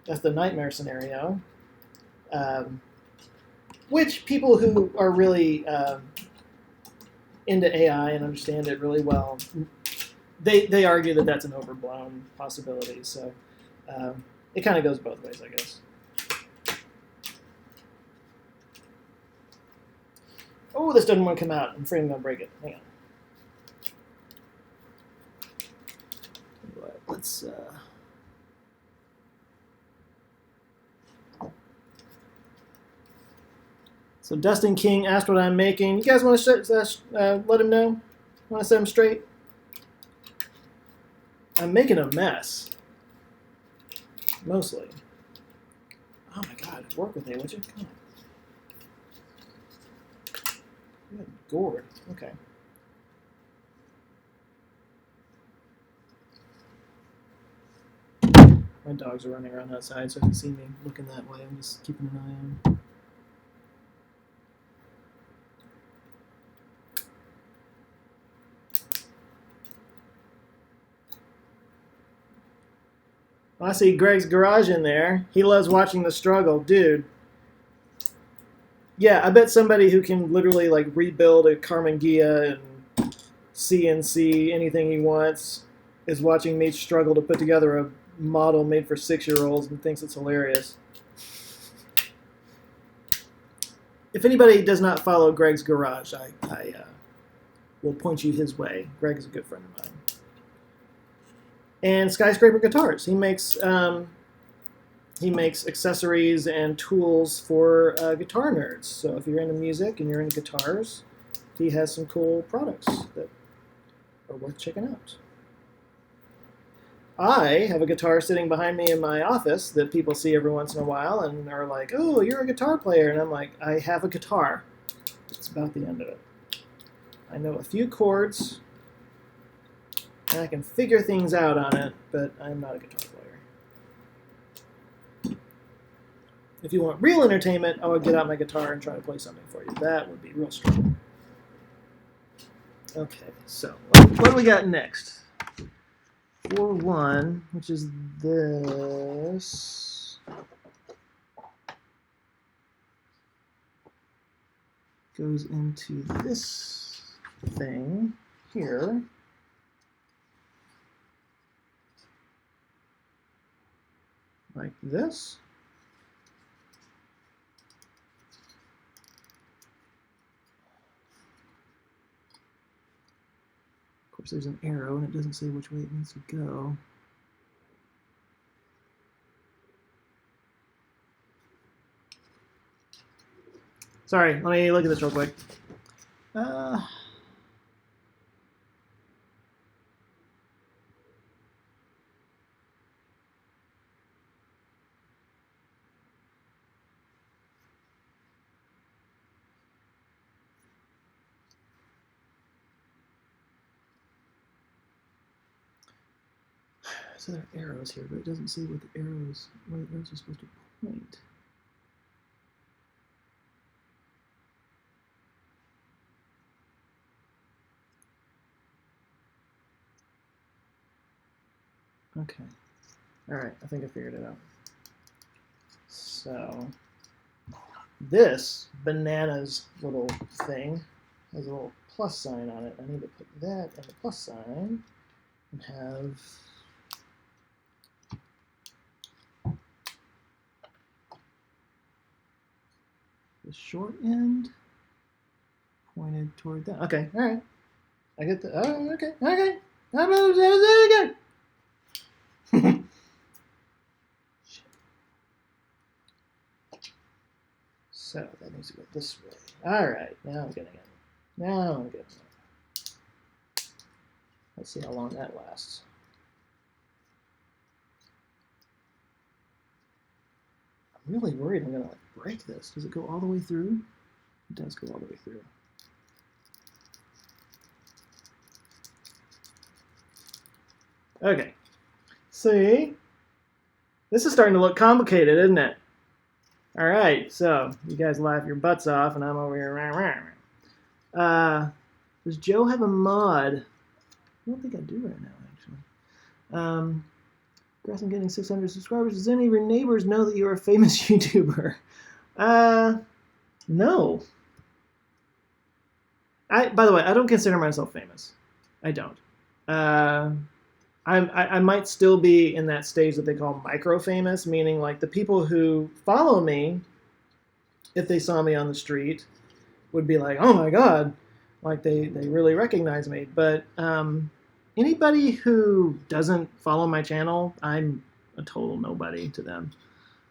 the nightmare scenario. Which people who are really into AI and understand it really well, they argue that that's an overblown possibility. So it kind of goes both ways, I guess. Oh, this doesn't want to come out. I'm afraid I'm going to break it. Hang on. Let's... So Dustin King asked what I'm making. You guys want to let him know? Want to set him straight? I'm making a mess. Mostly. Oh my god, work with me, would you? Come on. Good gourd. Okay. My dogs are running around outside, so if you see me looking that way, I'm just keeping an eye on. I see Greg's Garage in there. He loves watching the struggle. Dude. Yeah, I bet somebody who can literally like rebuild a Carmen Gia and CNC anything he wants is watching me struggle to put together a model made for 6-year-olds and thinks it's hilarious. If anybody does not follow Greg's Garage, I will point you his way. Greg is a good friend of mine. And Skyscraper Guitars. He makes accessories and tools for guitar nerds. So if you're into music and you're into guitars, he has some cool products that are worth checking out. I have a guitar sitting behind me in my office that people see every once in a while and are like, oh, you're a guitar player. And I'm like, I have a guitar. It's about the end of it. I know a few chords, and I can figure things out on it, but I'm not a guitar player. If you want real entertainment, I would get out my guitar and try to play something for you. That would be real strong. Okay, so what do we got next? 4-1, which is this. Goes into this thing here. Like this. Of course, there's an arrow, and it doesn't say which way it needs to go. Sorry, let me look at this real quick. So there are arrows here, but it doesn't say what the arrows are supposed to point. Okay. All right, I think I figured it out. So this bananas little thing has a little plus sign on it. I need to put that in the plus sign and have the short end pointed toward that. Okay, all right. I get the, oh, okay. How about that again? So that needs to go this way. All right, now I'm getting it. Now I'm getting it. Let's see how long that lasts. I'm really worried I'm gonna like break this. Does it go all the way through? It does go all the way through. Okay. See? This is starting to look complicated, isn't it? All right, so you guys laugh your butts off, and I'm over here. Does Joe have a mod? I don't think I do right now, actually. Guess I'm getting 600 subscribers. Does any of your neighbors know that you're a famous YouTuber? No. By the way, I don't consider myself famous. I don't. I might still be in that stage that they call micro famous, meaning like the people who follow me, if they saw me on the street, would be like, oh my God, like they really recognize me. But anybody who doesn't follow my channel, I'm a total nobody to them.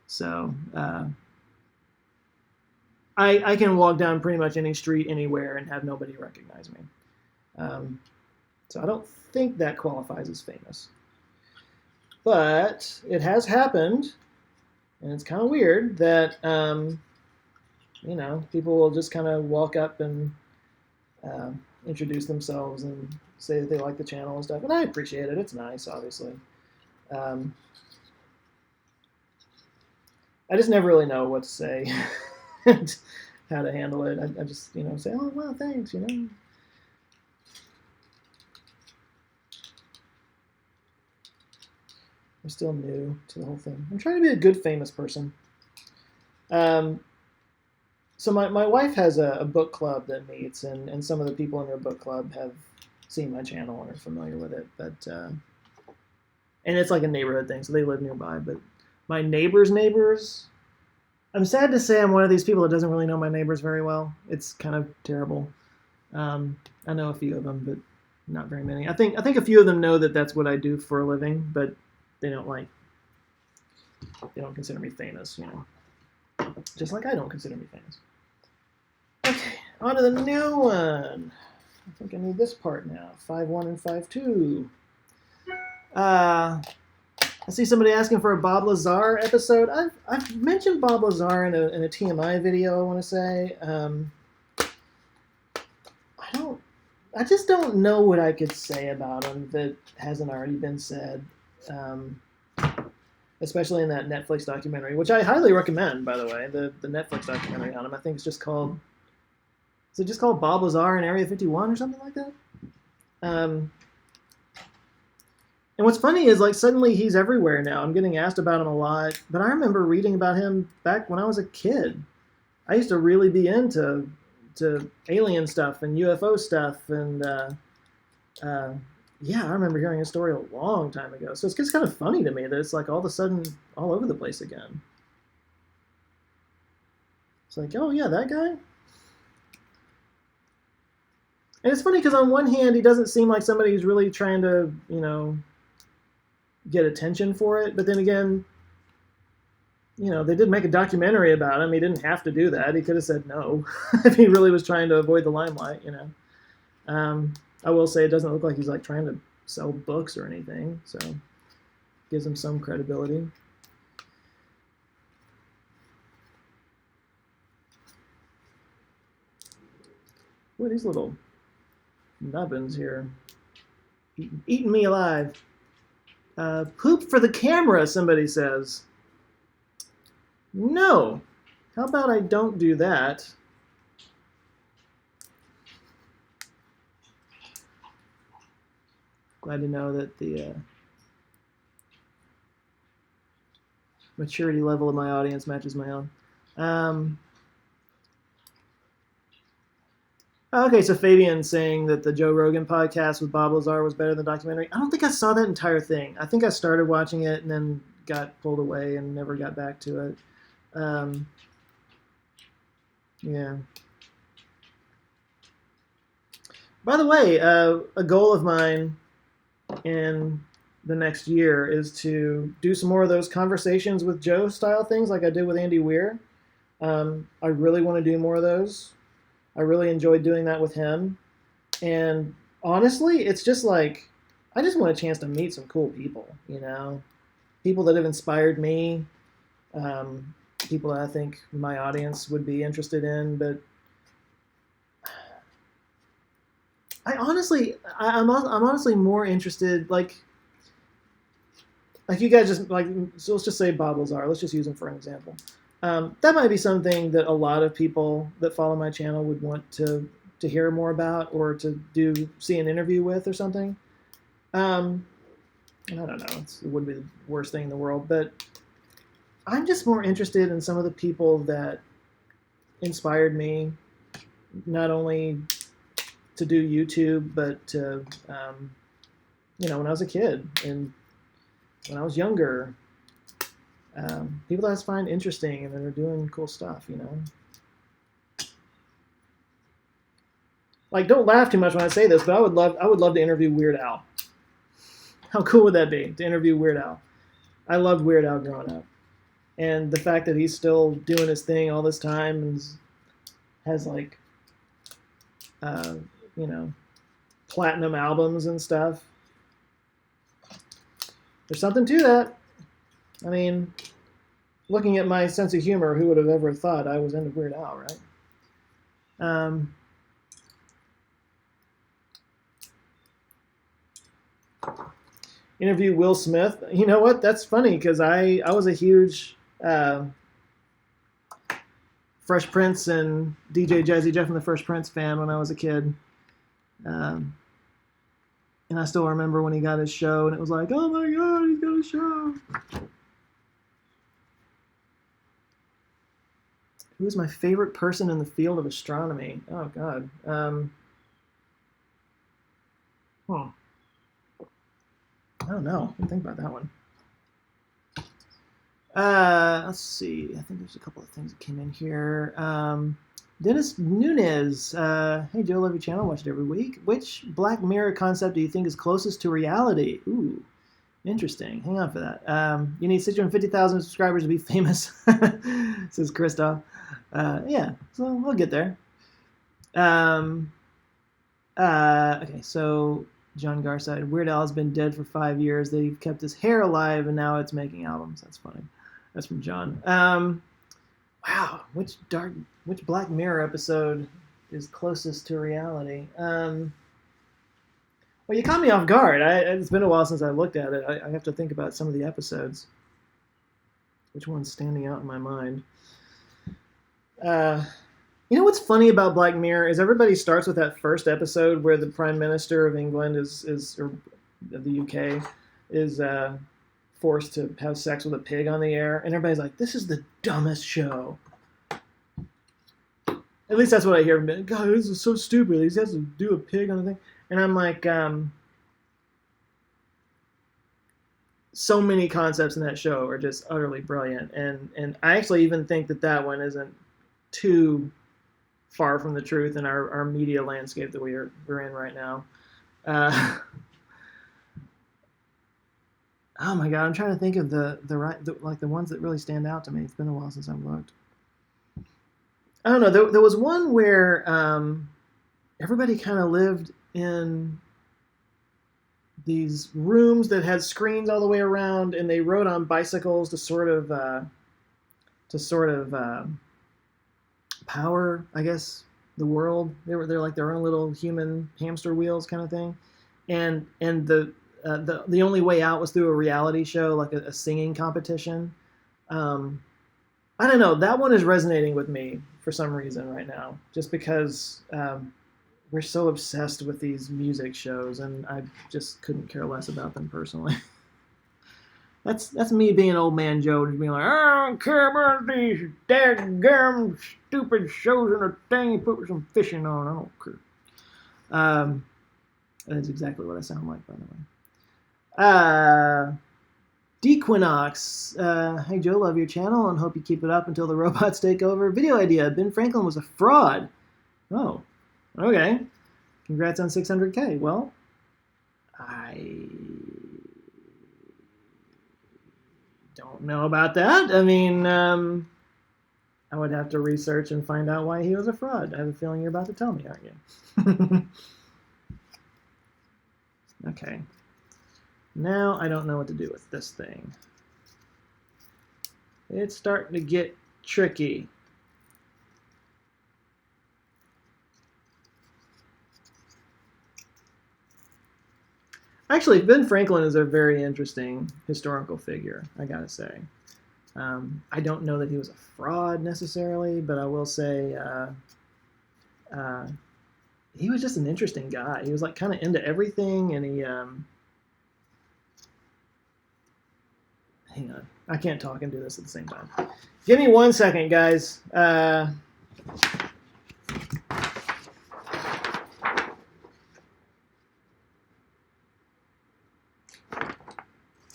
So I can walk down pretty much any street anywhere and have nobody recognize me. So I don't think that qualifies as famous. But it has happened, and it's kind of weird that, people will just kind of walk up and introduce themselves and say that they like the channel and stuff. And I appreciate it. It's nice, obviously. I just never really know what to say and how to handle it. I just, say, oh, well, thanks, I'm still new to the whole thing. I'm trying to be a good famous person. So my wife has a book club that meets, and some of the people in her book club have seen my channel and are familiar with it. But and it's like a neighborhood thing, so they live nearby. But my neighbors, I'm sad to say I'm one of these people that doesn't really know my neighbors very well. It's kind of terrible. I know a few of them, but not very many. I think a few of them know that that's what I do for a living, but they don't consider me famous, just like I don't consider me famous. Okay, on to the new one. I think I need this part now. 5.1 and 5.2. I see somebody asking for a Bob Lazar episode. I've mentioned Bob Lazar in a TMI video, I want to say. I just don't know what I could say about him that hasn't already been said. Especially in that Netflix documentary, which I highly recommend, by the way. The Netflix documentary on him, I think it's just called. Is it just called Bob Lazar in Area 51 or something like that? And what's funny is like suddenly he's everywhere now. I'm getting asked about him a lot, but I remember reading about him back when I was a kid. I used to really be into alien stuff and UFO stuff, and yeah, I remember hearing a story a long time ago. So it's just kind of funny to me that it's like all of a sudden all over the place again. It's like, oh yeah, that guy? And it's funny because on one hand, he doesn't seem like somebody who's really trying to, get attention for it. But then again, they did make a documentary about him. He didn't have to do that. He could have said no if he really was trying to avoid the limelight, I will say it doesn't look like he's like trying to sell books or anything, so gives him some credibility. What are these little nubbins here? Eating me alive. Poop for the camera, somebody says. No. How about I don't do that? Glad to know that the maturity level of my audience matches my own. Okay, so Fabian saying that the Joe Rogan podcast with Bob Lazar was better than the documentary. I don't think I saw that entire thing. I think I started watching it and then got pulled away and never got back to it. Yeah. By the way, a goal of mine in the next year is to do some more of those conversations with Joe style things like I did with Andy Weir. I really want to do more of those. I really enjoyed doing that with him. And honestly, it's just like, I just want a chance to meet some cool people, people that have inspired me, people that I think my audience would be interested in. But I'm honestly more interested, like you guys just like, so let's just say Bob Lazar. Let's just use him for an example. That might be something that a lot of people that follow my channel would want to hear more about or to see an interview with or something. I don't know. It wouldn't be the worst thing in the world, but I'm just more interested in some of the people that inspired me, not only to do YouTube, but to, when I was a kid and when I was younger. People that I find interesting and that are doing cool stuff, Like, don't laugh too much when I say this, but I would love to interview Weird Al. How cool would that be to interview Weird Al? I loved Weird Al growing up, and the fact that he's still doing his thing all this time and has like, uh, you know, platinum albums and stuff. There's something to that. I mean, looking at my sense of humor, who would have ever thought I was into Weird Al, right? Interview Will Smith. You know what? That's funny because I was a huge Fresh Prince and DJ Jazzy Jeff and the Fresh Prince fan when I was a kid. And I still remember when he got his show and it was like, oh my God, he's got a show. Who is my favorite person in the field of astronomy? Oh God. I don't know. I think about that one. Let's see. I think there's a couple of things that came in here. Dennis Nunez. Hey, Joe, love your channel. Watch it every week. Which Black Mirror concept do you think is closest to reality? Ooh, interesting. Hang on for that. You need 650,000 subscribers to be famous, says Christoph. Yeah, so we'll get there. Okay, so John Garside. Weird Al has been dead for 5 years. They've kept his hair alive, and now it's making albums. That's funny. That's from John. Wow, which Black Mirror episode is closest to reality? Well, you caught me off guard. It's been a while since I looked at it. I have to think about some of the episodes. Which one's standing out in my mind? You know what's funny about Black Mirror is everybody starts with that first episode where the Prime Minister of England or of the UK is forced to have sex with a pig on the air, and everybody's like, "This is the dumbest show." At least that's what I hear from them. God, this is so stupid. He has to do a pig on the thing, and I'm like, so many concepts in that show are just utterly brilliant, and I actually even think that one isn't too far from the truth in our media landscape that we're in right now. Oh my God, I'm trying to think of the ones that really stand out to me. It's been a while since I've looked. I don't know. There was one where everybody kind of lived in these rooms that had screens all the way around, and they rode on bicycles to sort of power, I guess, the world. They're like their own little human hamster wheels kind of thing, and the only way out was through a reality show, like a singing competition. I don't know. That one is resonating with me for some reason right now, just because we're so obsessed with these music shows, and I just couldn't care less about them personally. That's me being old man Joe, just being like, I don't care about these daggum stupid shows and a thing you put some fishing on. I don't care. That's exactly what I sound like, by the way. Dequinox. Hey Joe, love your channel and hope you keep it up until the robots take over. Video idea. Ben Franklin was a fraud. Oh, okay. Congrats on 600K. Well, I don't know about that. I mean, I would have to research and find out why he was a fraud. I have a feeling you're about to tell me, aren't you? Okay. Now I don't know what to do with this thing. It's starting to get tricky. Actually, Ben Franklin is a very interesting historical figure, I gotta say. I don't know that he was a fraud necessarily, but I will say he was just an interesting guy. He was like kind of into everything, and he hang on, I can't talk and do this at the same time. Give me 1 second, guys.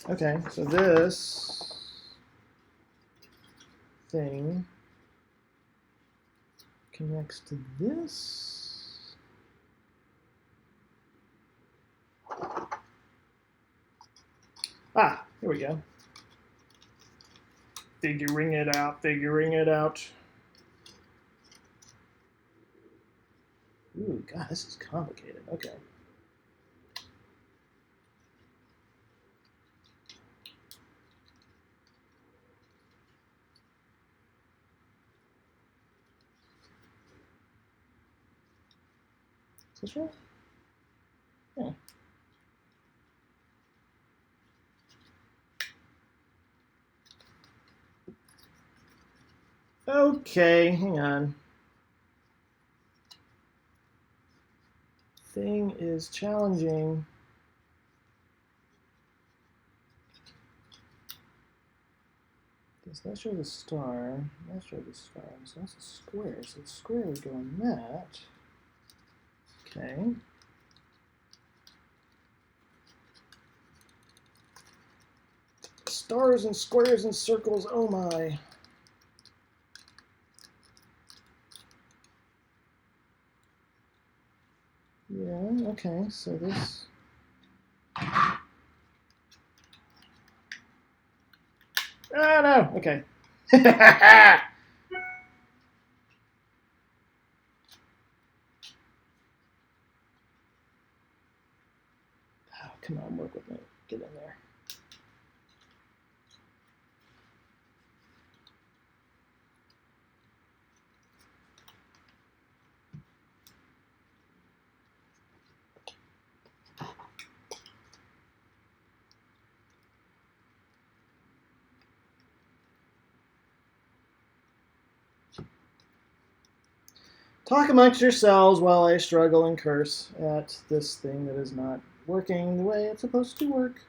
Okay, so this thing connects to this. Ah, here we go. Figuring it out, figuring it out. Ooh, God, this is complicated. Okay. Is this right? Yeah. Okay, hang on. Thing is challenging. Does that show the star? That shows the star. So that's a square. So the square would go on that. Okay. Stars and squares and circles, oh my. Yeah, okay, so this. Oh no, okay. Oh, come on, work with me. Get in there. Talk amongst yourselves while I struggle and curse at this thing that is not working the way it's supposed to work.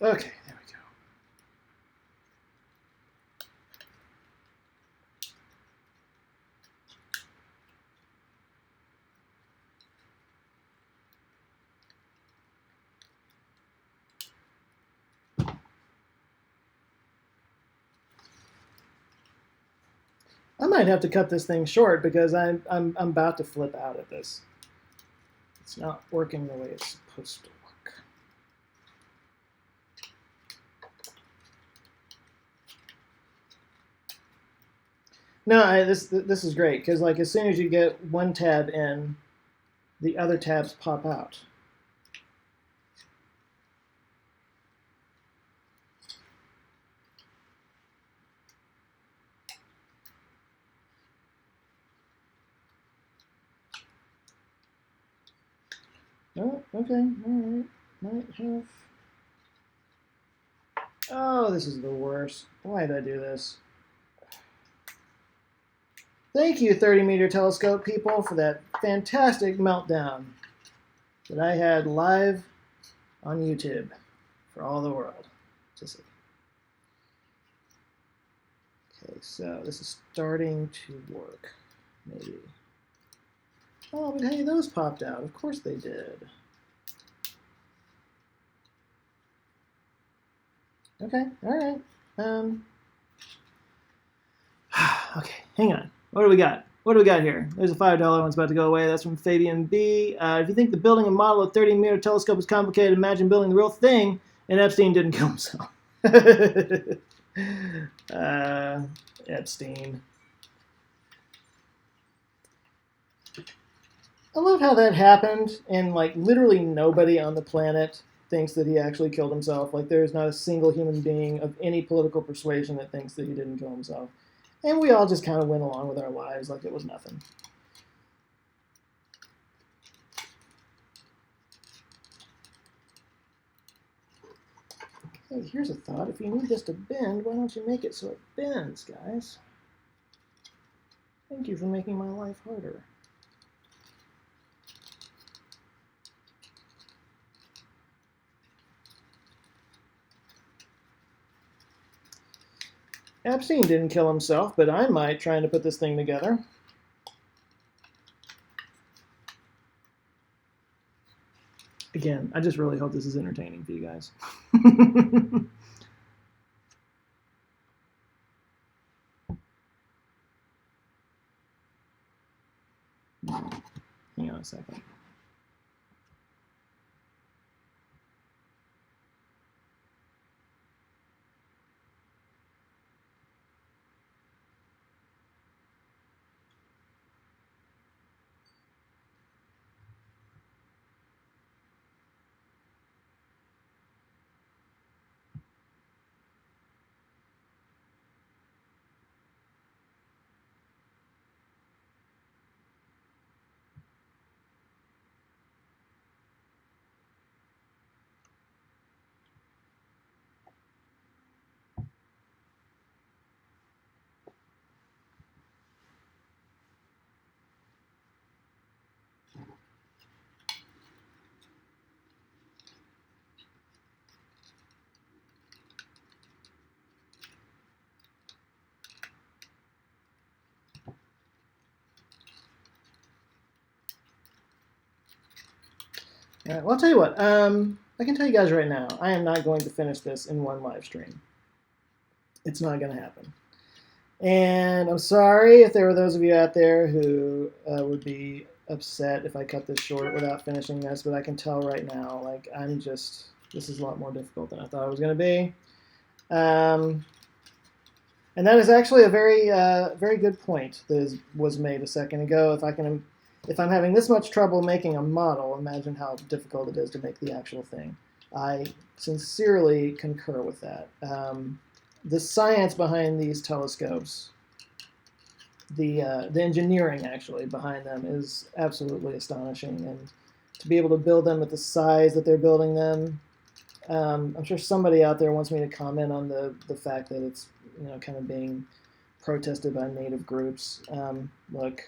Okay, there we go. I might have to cut this thing short because I'm about to flip out at this. It's not working the way it's supposed to work. No, this is great because like as soon as you get one tab in, the other tabs pop out. Oh, okay, all right. Might have. Oh, this is the worst. Why did I do this? Thank you, 30-meter telescope people, for that fantastic meltdown that I had live on YouTube for all the world to see. Okay, so this is starting to work, maybe. Oh, but hey, those popped out. Of course they did. Okay, all right. Okay, hang on. What do we got? What do we got here? There's a $5 one's about to go away. That's from Fabian B. If you think the building a model of 30-meter telescope is complicated, imagine building the real thing, and Epstein didn't kill himself. Epstein. I love how that happened, and like literally nobody on the planet thinks that he actually killed himself. Like, there's not a single human being of any political persuasion that thinks that he didn't kill himself. And we all just kind of went along with our lives like it was nothing. Okay, here's a thought. If you need this to bend, why don't you make it so it bends, guys? Thank you for making my life harder. Epstein didn't kill himself, but I might, trying to put this thing together. Again, I just really hope this is entertaining for you guys. Hang on a second. All right, well, I'll tell you what. I can tell you guys right now, I am not going to finish this in one live stream. It's not going to happen. And I'm sorry if there were those of you out there who would be upset if I cut this short without finishing this, but I can tell right now, like, this is a lot more difficult than I thought it was going to be. And that is actually a very, very good point that was made a second ago. If I'm having this much trouble making a model, imagine how difficult it is to make the actual thing. I sincerely concur with that. The science behind these telescopes, the engineering actually behind them is absolutely astonishing. And to be able to build them at the size that they're building them, I'm sure somebody out there wants me to comment on the fact that it's kind of being protested by native groups. Look.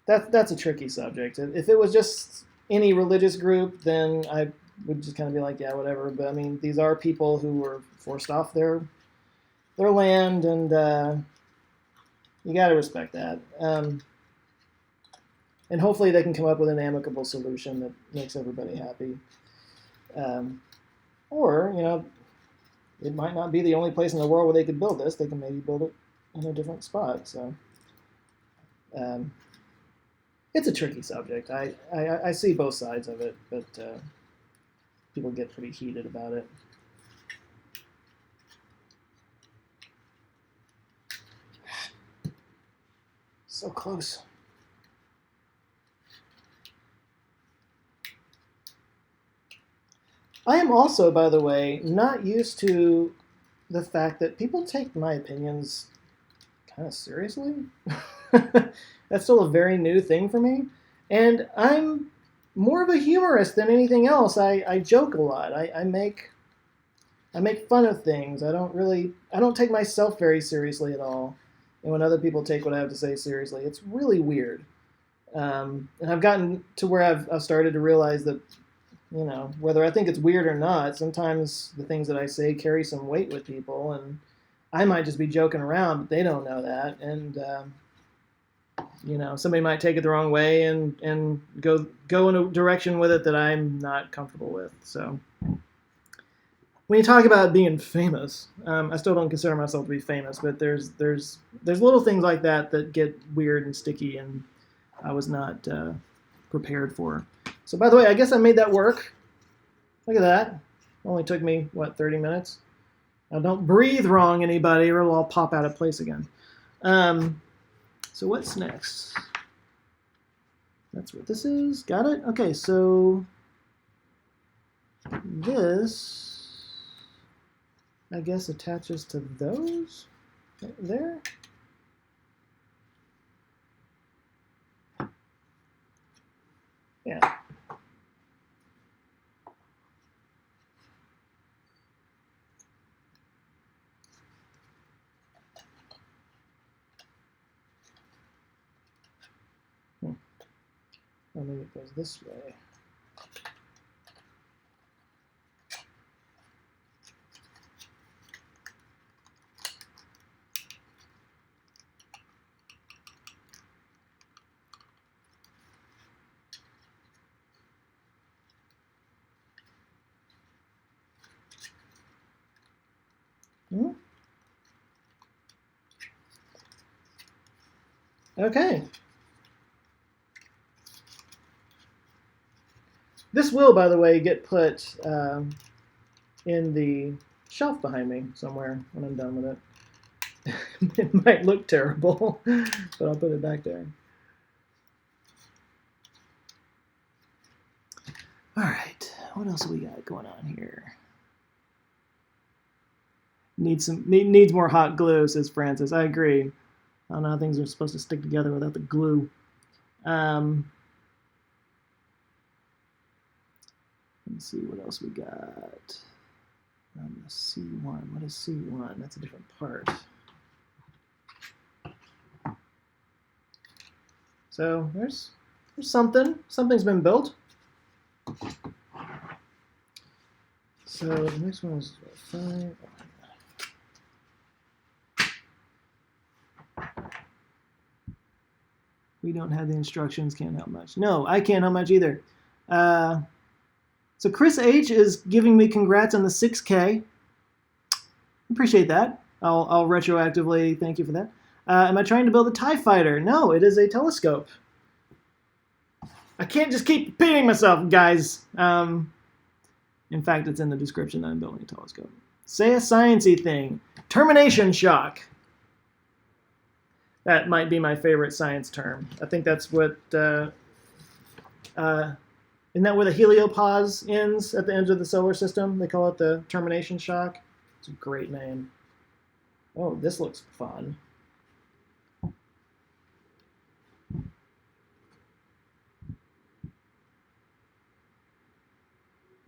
That's a tricky subject. If it was just any religious group, then I would just kind of be like, yeah, whatever. But I mean, these are people who were forced off their land, and you got to respect that. And hopefully they can come up with an amicable solution that makes everybody happy. Or it might not be the only place in the world where they could build this. They can maybe build it in a different spot. So. It's a tricky subject. I see both sides of it, but people get pretty heated about it. So close. I am also, by the way, not used to the fact that people take my opinions kind of seriously. That's still a very new thing for me. And I'm more of a humorist than anything else. I joke a lot. I make fun of things. I don't take myself very seriously at all. And when other people take what I have to say seriously, it's really weird. And I've gotten to where I've started to realize that, whether I think it's weird or not, sometimes the things that I say carry some weight with people, and I might just be joking around, but they don't know that. And somebody might take it the wrong way and go in a direction with it that I'm not comfortable with. So when you talk about being famous, I still don't consider myself to be famous, but there's little things like that get weird and sticky, and I was not prepared for. So by the way, I guess I made that work. Look at that. It only took me, 30 minutes? Now don't breathe wrong, anybody, or it'll all pop out of place again. So what's next? That's what this is. Got it? Okay, so this, I guess, attaches to those right there. Yeah. Or maybe it goes this way. Okay. This will, by the way, get put in the shelf behind me somewhere when I'm done with it. It might look terrible, but I'll put it back there. All right, what else we got going on here? Needs more hot glue, says Francis. I agree. I don't know how things are supposed to stick together without the glue. Let's see what else we got. C1. What is C1? That's a different part. So there's something. Something's been built. So the next one is 5. We don't have the instructions. Can't help much. No, I can't help much either. So Chris H is giving me congrats on the 6K. Appreciate that. I'll retroactively thank you for that. Am I trying to build a TIE fighter? No, it is a telescope. I can't just keep repeating myself, guys. In fact, it's in the description that I'm building a telescope. Say a sciencey thing. Termination shock. That might be my favorite science term. I think that's what, isn't that where the heliopause ends at the end of the solar system? They call it the termination shock. It's a great name. Oh, this looks fun.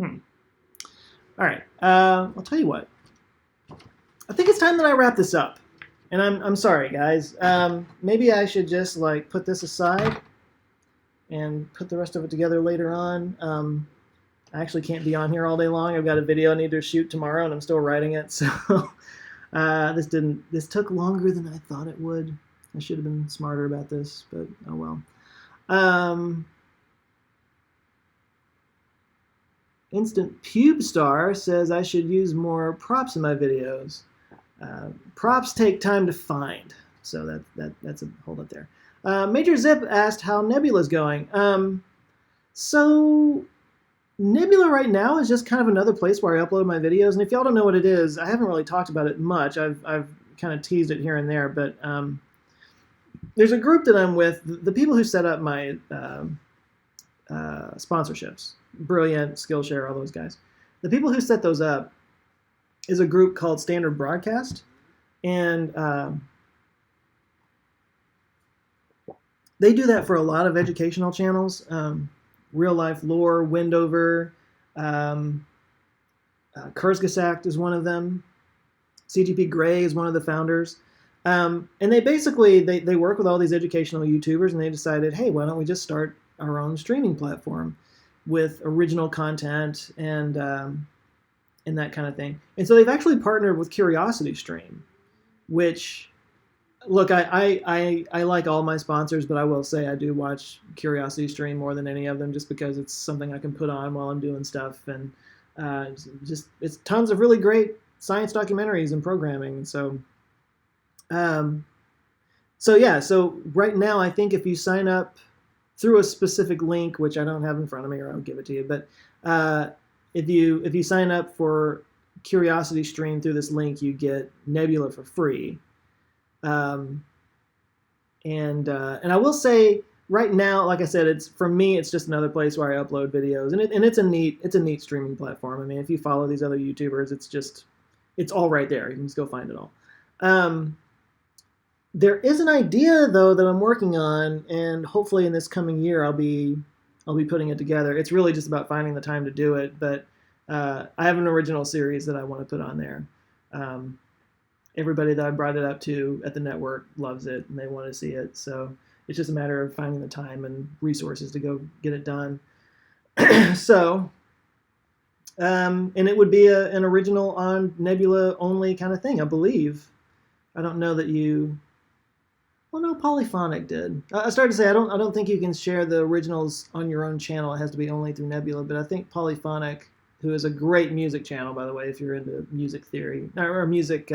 All right, I'll tell you what. I think it's time that I wrap this up. And I'm sorry, guys. Maybe I should just like put this aside and put the rest of it together later on. I actually can't be on here all day long. I've got a video I need to shoot tomorrow, and I'm still writing it. So this took longer than I thought it would. I should have been smarter about this, but oh well. Instant Pube Star says I should use more props in my videos. Props take time to find, so that's a hold up there. Major Zip asked how Nebula's going. So Nebula right now is just kind of another place where I upload my videos, and if y'all don't know what it is, I haven't really talked about it much. I've kind of teased it here and there, but there's a group that I'm with. The people who set up my sponsorships, Brilliant, Skillshare, all those guys. The people who set those up is a group called Standard Broadcast, and they do that for a lot of educational channels. Real Life Lore, Windover, Kurzgesagt is one of them. CGP Grey is one of the founders. And they basically, they work with all these educational YouTubers, and they decided, hey, why don't we just start our own streaming platform with original content and that kind of thing. And so they've actually partnered with CuriosityStream, which, look, I like all my sponsors, but I will say I do watch CuriosityStream more than any of them, just because it's something I can put on while I'm doing stuff, and it's tons of really great science documentaries and programming. So so right now I think if you sign up through a specific link, which I don't have in front of me, or I'll give it to you, but if you sign up for CuriosityStream through this link, you get Nebula for free. And I will say right now, like I said, it's for me, it's just another place where I upload videos, and it's a neat streaming platform. I mean, if you follow these other YouTubers, it's all right there. You can just go find it all. Um, there is an idea though that I'm working on, and hopefully in this coming year I'll be putting it together. It's really just about finding the time to do it, but I have an original series that I want to put on there. Um, Everybody that I brought it up to at the network loves it and they want to see it. So it's just a matter of finding the time and resources to go get it done. So, and it would be an original on Nebula only kind of thing, I believe. I don't know that you. Well, no, Polyphonic did. I started to say I don't think you can share the originals on your own channel. It has to be only through Nebula. But I think Polyphonic, who is a great music channel, by the way, if you're into music theory or music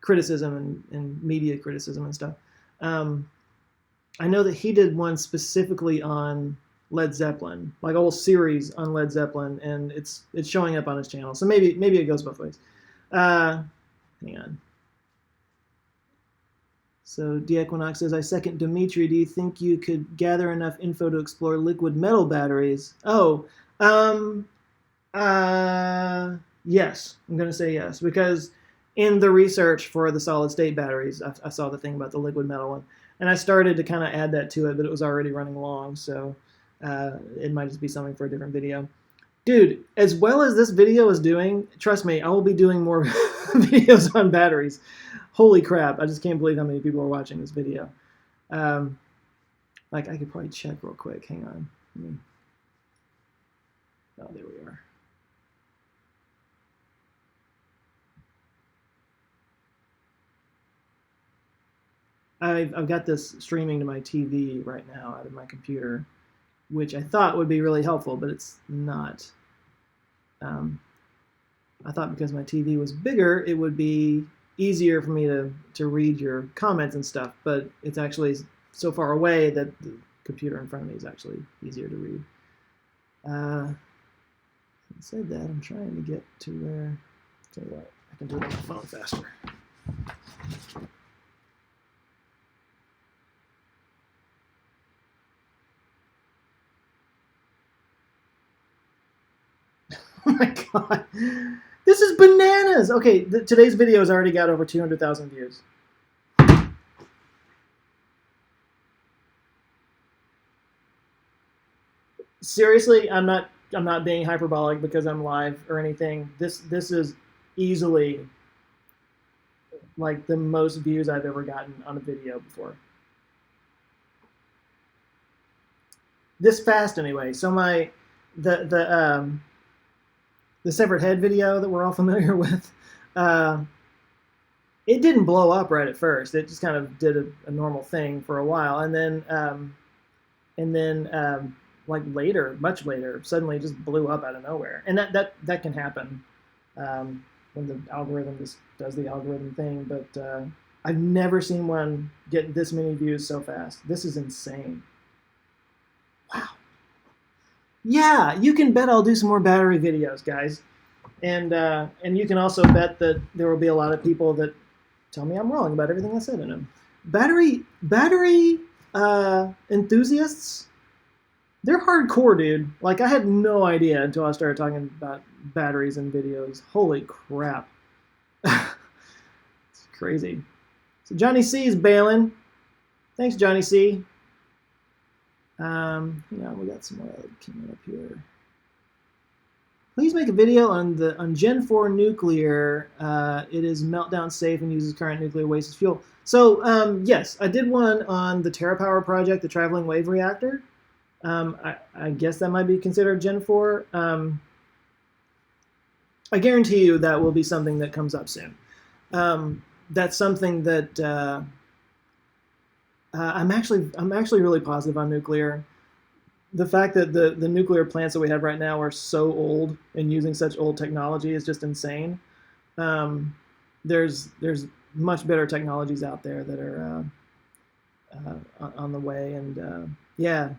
criticism and media criticism and stuff. I know that he did one specifically on Led Zeppelin, like a whole series on Led Zeppelin, and it's showing up on his channel. So maybe it goes both ways. Hang on. So Deequinox says, I second Dimitri. Do you think you could gather enough info to explore liquid metal batteries? Oh, yes. I'm going to say yes, because in the research for the solid state batteries, I saw the thing about the liquid metal one, and I started to kind of add that to it, but it was already running long, so it might just be something for a different video. Dude, as well as this video is doing, trust me, I will be doing more videos on batteries. Holy crap, I just can't believe how many people are watching this video. Like, I could probably check real quick. Hang on. Oh, there we are. I've got this streaming to my TV right now out of my computer, which I thought would be really helpful, but it's not. I thought because my TV was bigger, it would be easier for me to read your comments and stuff, but it's actually so far away that the computer in front of me is actually easier to read. Having said that, I'm trying to get to where, tell you what, I can do it on my phone faster. Oh my god. This is bananas! Okay, today's video has already got over 200,000 views. Seriously, I'm not being hyperbolic because I'm live or anything. This is easily like the most views I've ever gotten on a video before. This fast anyway. So the severed head video that we're all familiar with, it didn't blow up right at first. It just kind of did a normal thing for a while, and then like later, much later, suddenly just blew up out of nowhere. And that can happen when the algorithm just does the algorithm thing. But I've never seen one get this many views so fast. This is insane. Wow. Yeah, you can bet I'll do some more battery videos, guys. And you can also bet that there will be a lot of people that tell me I'm wrong about everything I said in them. Battery enthusiasts, they're hardcore, dude. Like, I had no idea until I started talking about batteries and videos. Holy crap. It's crazy. So Johnny C is bailing. Thanks, Johnny C. We got some more coming up here. Please make a video on Gen 4 nuclear. It is meltdown safe and uses current nuclear waste as fuel. So yes, I did one on the TerraPower project, the traveling wave reactor. I guess that might be considered Gen 4. I guarantee you that will be something that comes up soon. That's something that I'm actually really positive on nuclear. The fact that the nuclear plants that we have right now are so old and using such old technology is just insane. There's much better technologies out there that are on the way, and yeah,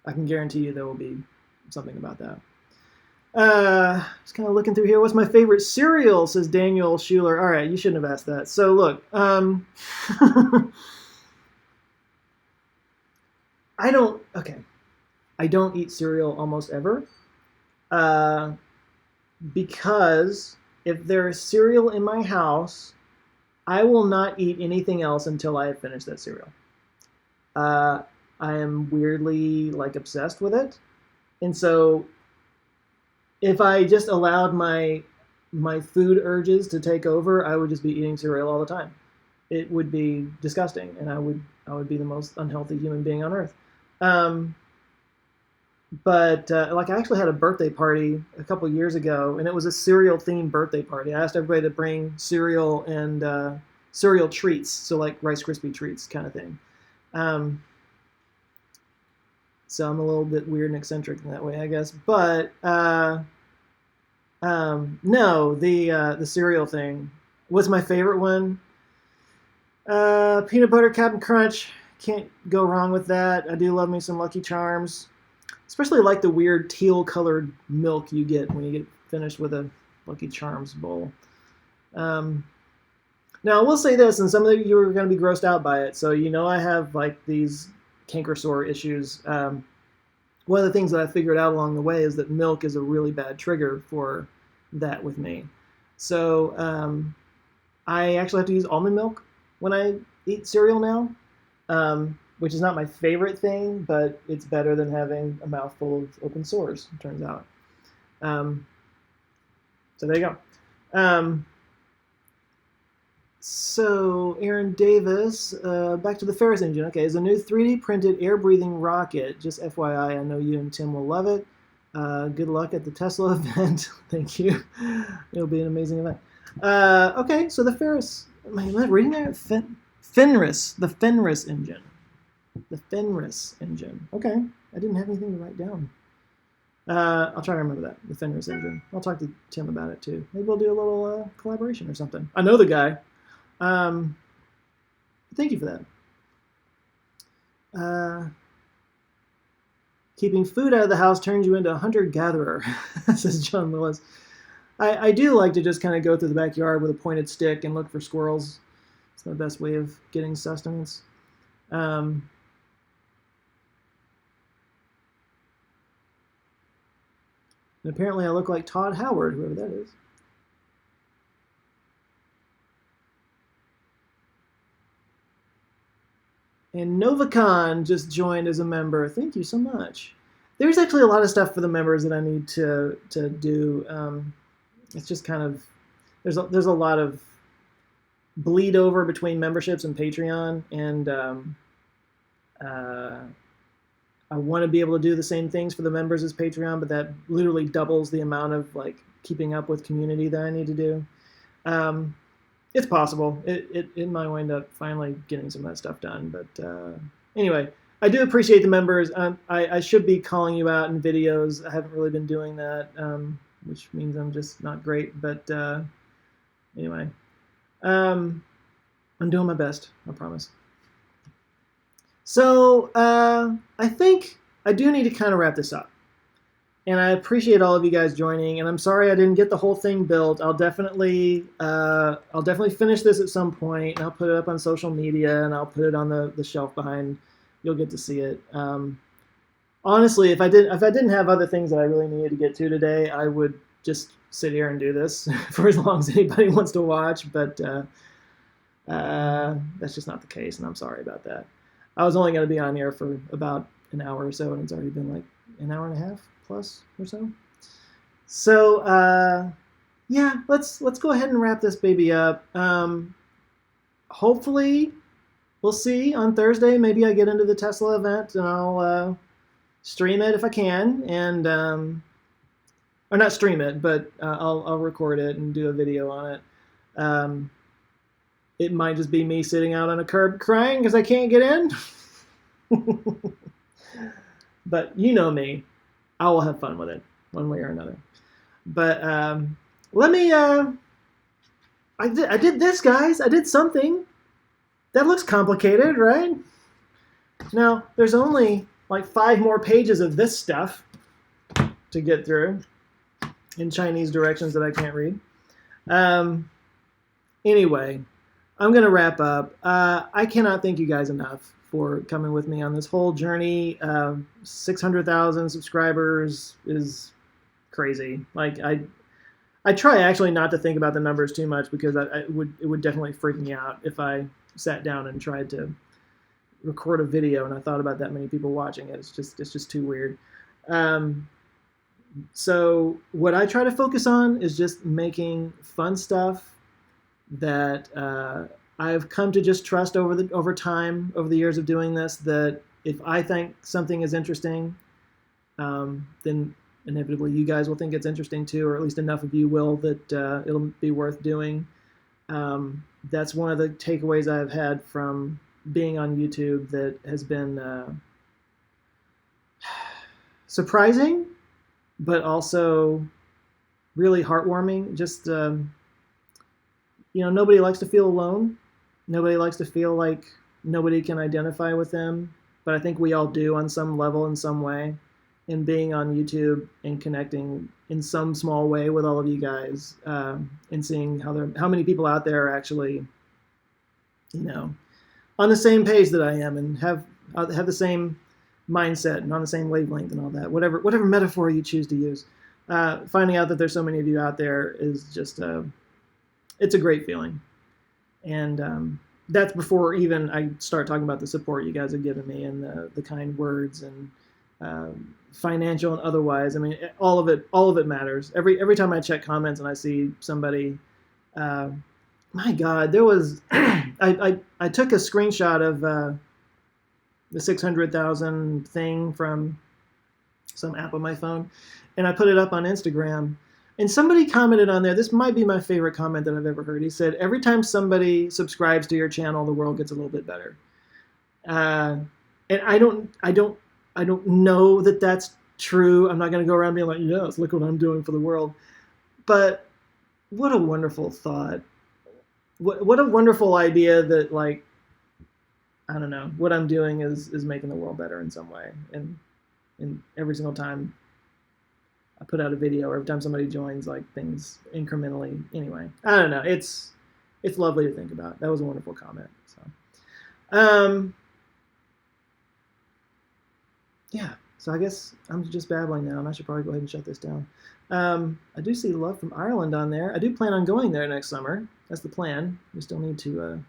I can guarantee you there will be something about that. Just kind of looking through here. What's my favorite cereal? Says Daniel Schuler. All right, you shouldn't have asked that. So look, I don't. Okay, I don't eat cereal almost ever, uh, because if there is cereal in my house, I will not eat anything else until I have finished that cereal. Uh, I am weirdly like obsessed with it, and so if I just allowed my food urges to take over, I would just be eating cereal all the time. It would be disgusting, and I would be the most unhealthy human being on earth. Um, but like I actually had a birthday party a couple years ago, and it was a cereal themed birthday party. I asked everybody to bring cereal and cereal treats, so like Rice Krispie treats kind of thing. Um, so I'm a little bit weird and eccentric in that way, I guess. But no, the cereal thing was my favorite one. Peanut butter Captain Crunch, can't go wrong with that. I do love me some Lucky Charms, especially like the weird teal colored milk you get when you get finished with a Lucky Charms bowl. Um, Now I will say this, and some of you are going to be grossed out by it. So I have like these canker sore issues. One of the things that I figured out along the way is that milk is a really bad trigger for that with me. So I actually have to use almond milk when I eat cereal now, which is not my favorite thing, but it's better than having a mouthful of open sores, it turns out. Um, so there you go. So, Aaron Davis, back to the Ferris engine. Okay, it's a new 3D printed air-breathing rocket. Just FYI, I know you and Tim will love it. Good luck at the Tesla event. Thank you. It'll be an amazing event. Okay, so the Ferris. Am I reading that? Fenris. The Fenris engine. The Fenris engine. Okay, I didn't have anything to write down. I'll try to remember that. The Fenris engine. I'll talk to Tim about it too. Maybe we'll do a little collaboration or something. I know the guy. Thank you for that. Keeping food out of the house turns you into a hunter-gatherer, says John Willis. I do like to just kind of go through the backyard with a pointed stick and look for squirrels. It's the best way of getting sustenance. And apparently I look like Todd Howard, whoever that is. And Novacon just joined as a member. Thank you so much. There's actually a lot of stuff for the members that I need to do. It's just kind of there's a lot of bleed over between memberships and Patreon, and I want to be able to do the same things for the members as Patreon, but that literally doubles the amount of like keeping up with community that I need to do. It's possible. It might wind up finally getting some of that stuff done. But anyway, I do appreciate the members. I should be calling you out in videos. I haven't really been doing that, which means I'm just not great. But anyway, I'm doing my best. I promise. So I think I do need to kind of wrap this up. And I appreciate all of you guys joining. And I'm sorry I didn't get the whole thing built. I'll definitely finish this at some point, and I'll put it up on social media, and I'll put it on the shelf behind. You'll get to see it. Honestly, if I didn't have other things that I really needed to get to today, I would just sit here and do this for as long as anybody wants to watch. But that's just not the case, and I'm sorry about that. I was only going to be on here for about an hour or so, and it's already been like an hour and a half plus or so. So yeah, let's go ahead and wrap this baby up. Hopefully, we'll see on Thursday. Maybe I get into the Tesla event and I'll stream it if I can, and or not stream it, but I'll record it and do a video on it. It might just be me sitting out on a curb crying because I can't get in. But you know me. I will have fun with it one way or another. But let me... I did this, guys. I did something. That looks complicated, right? Now, there's only like 5 more pages of this stuff to get through in Chinese directions that I can't read. Anyway, I'm going to wrap up. I cannot thank you guys enough for coming with me on this whole journey. 600,000 subscribers is crazy. Like I try actually not to think about the numbers too much because it would definitely freak me out if I sat down and tried to record a video and I thought about that many people watching it. It's just too weird. So what I try to focus on is just making fun stuff that I've come to just trust over time, over the years of doing this, that if I think something is interesting, then inevitably you guys will think it's interesting too, or at least enough of you will that it'll be worth doing. That's one of the takeaways I've had from being on YouTube that has been surprising, but also really heartwarming. Just nobody likes to feel alone. Nobody likes to feel like nobody can identify with them, but I think we all do on some level in some way. And being on YouTube and connecting in some small way with all of you guys, and seeing how many people out there are actually, on the same page that I am and have the same mindset and on the same wavelength and all that, whatever metaphor you choose to use. Finding out that there's so many of you out there is just it's a great feeling. And that's before even I start talking about the support you guys have given me and the kind words and financial and otherwise. I mean, all of it matters. Every time I check comments and I see somebody, my God, there was I took a screenshot of the 600,000 thing from some app on my phone, and I put it up on Instagram. And somebody commented on there, this might be my favorite comment that I've ever heard. He said, every time somebody subscribes to your channel, the world gets a little bit better. And I don't know that that's true. I'm not going to go around being like, yes, look what I'm doing for the world. But what a wonderful thought. What a wonderful idea that, like, I don't know, what I'm doing is making the world better in some way. And every single time I put out a video or every time somebody joins, like, things incrementally. Anyway, I don't know. It's lovely to think about. That was a wonderful comment. So, yeah. So I guess I'm just babbling now, and I should probably go ahead and shut this down. I do see Love from Ireland on there. I do plan on going there next summer. That's the plan. We still need to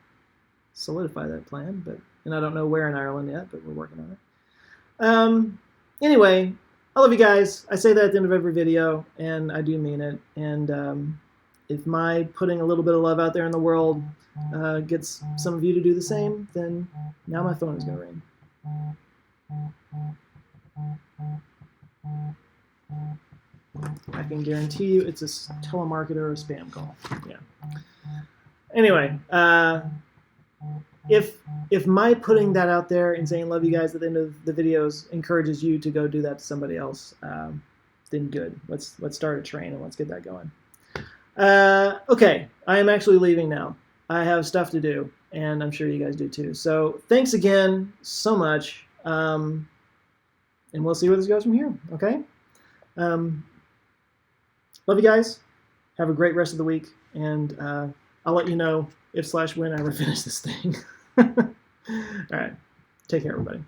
solidify that plan, and I don't know where in Ireland yet, but we're working on it. Anyway, I love you guys. I say that at the end of every video, and I do mean it. And if my putting a little bit of love out there in the world gets some of you to do the same, then now my phone is going to ring. I can guarantee you it's a telemarketer or a spam call. Yeah. Anyway, if my putting that out there and saying love you guys at the end of the videos encourages you to go do that to somebody else, then good. Let's start a train and let's get that going. Okay, I am actually leaving now. I have stuff to do, and I'm sure you guys do too. So thanks again so much, and we'll see where this goes from here. Okay. Love you guys. Have a great rest of the week, and I'll let you know if/when I ever finish this thing. All right. Take care, everybody.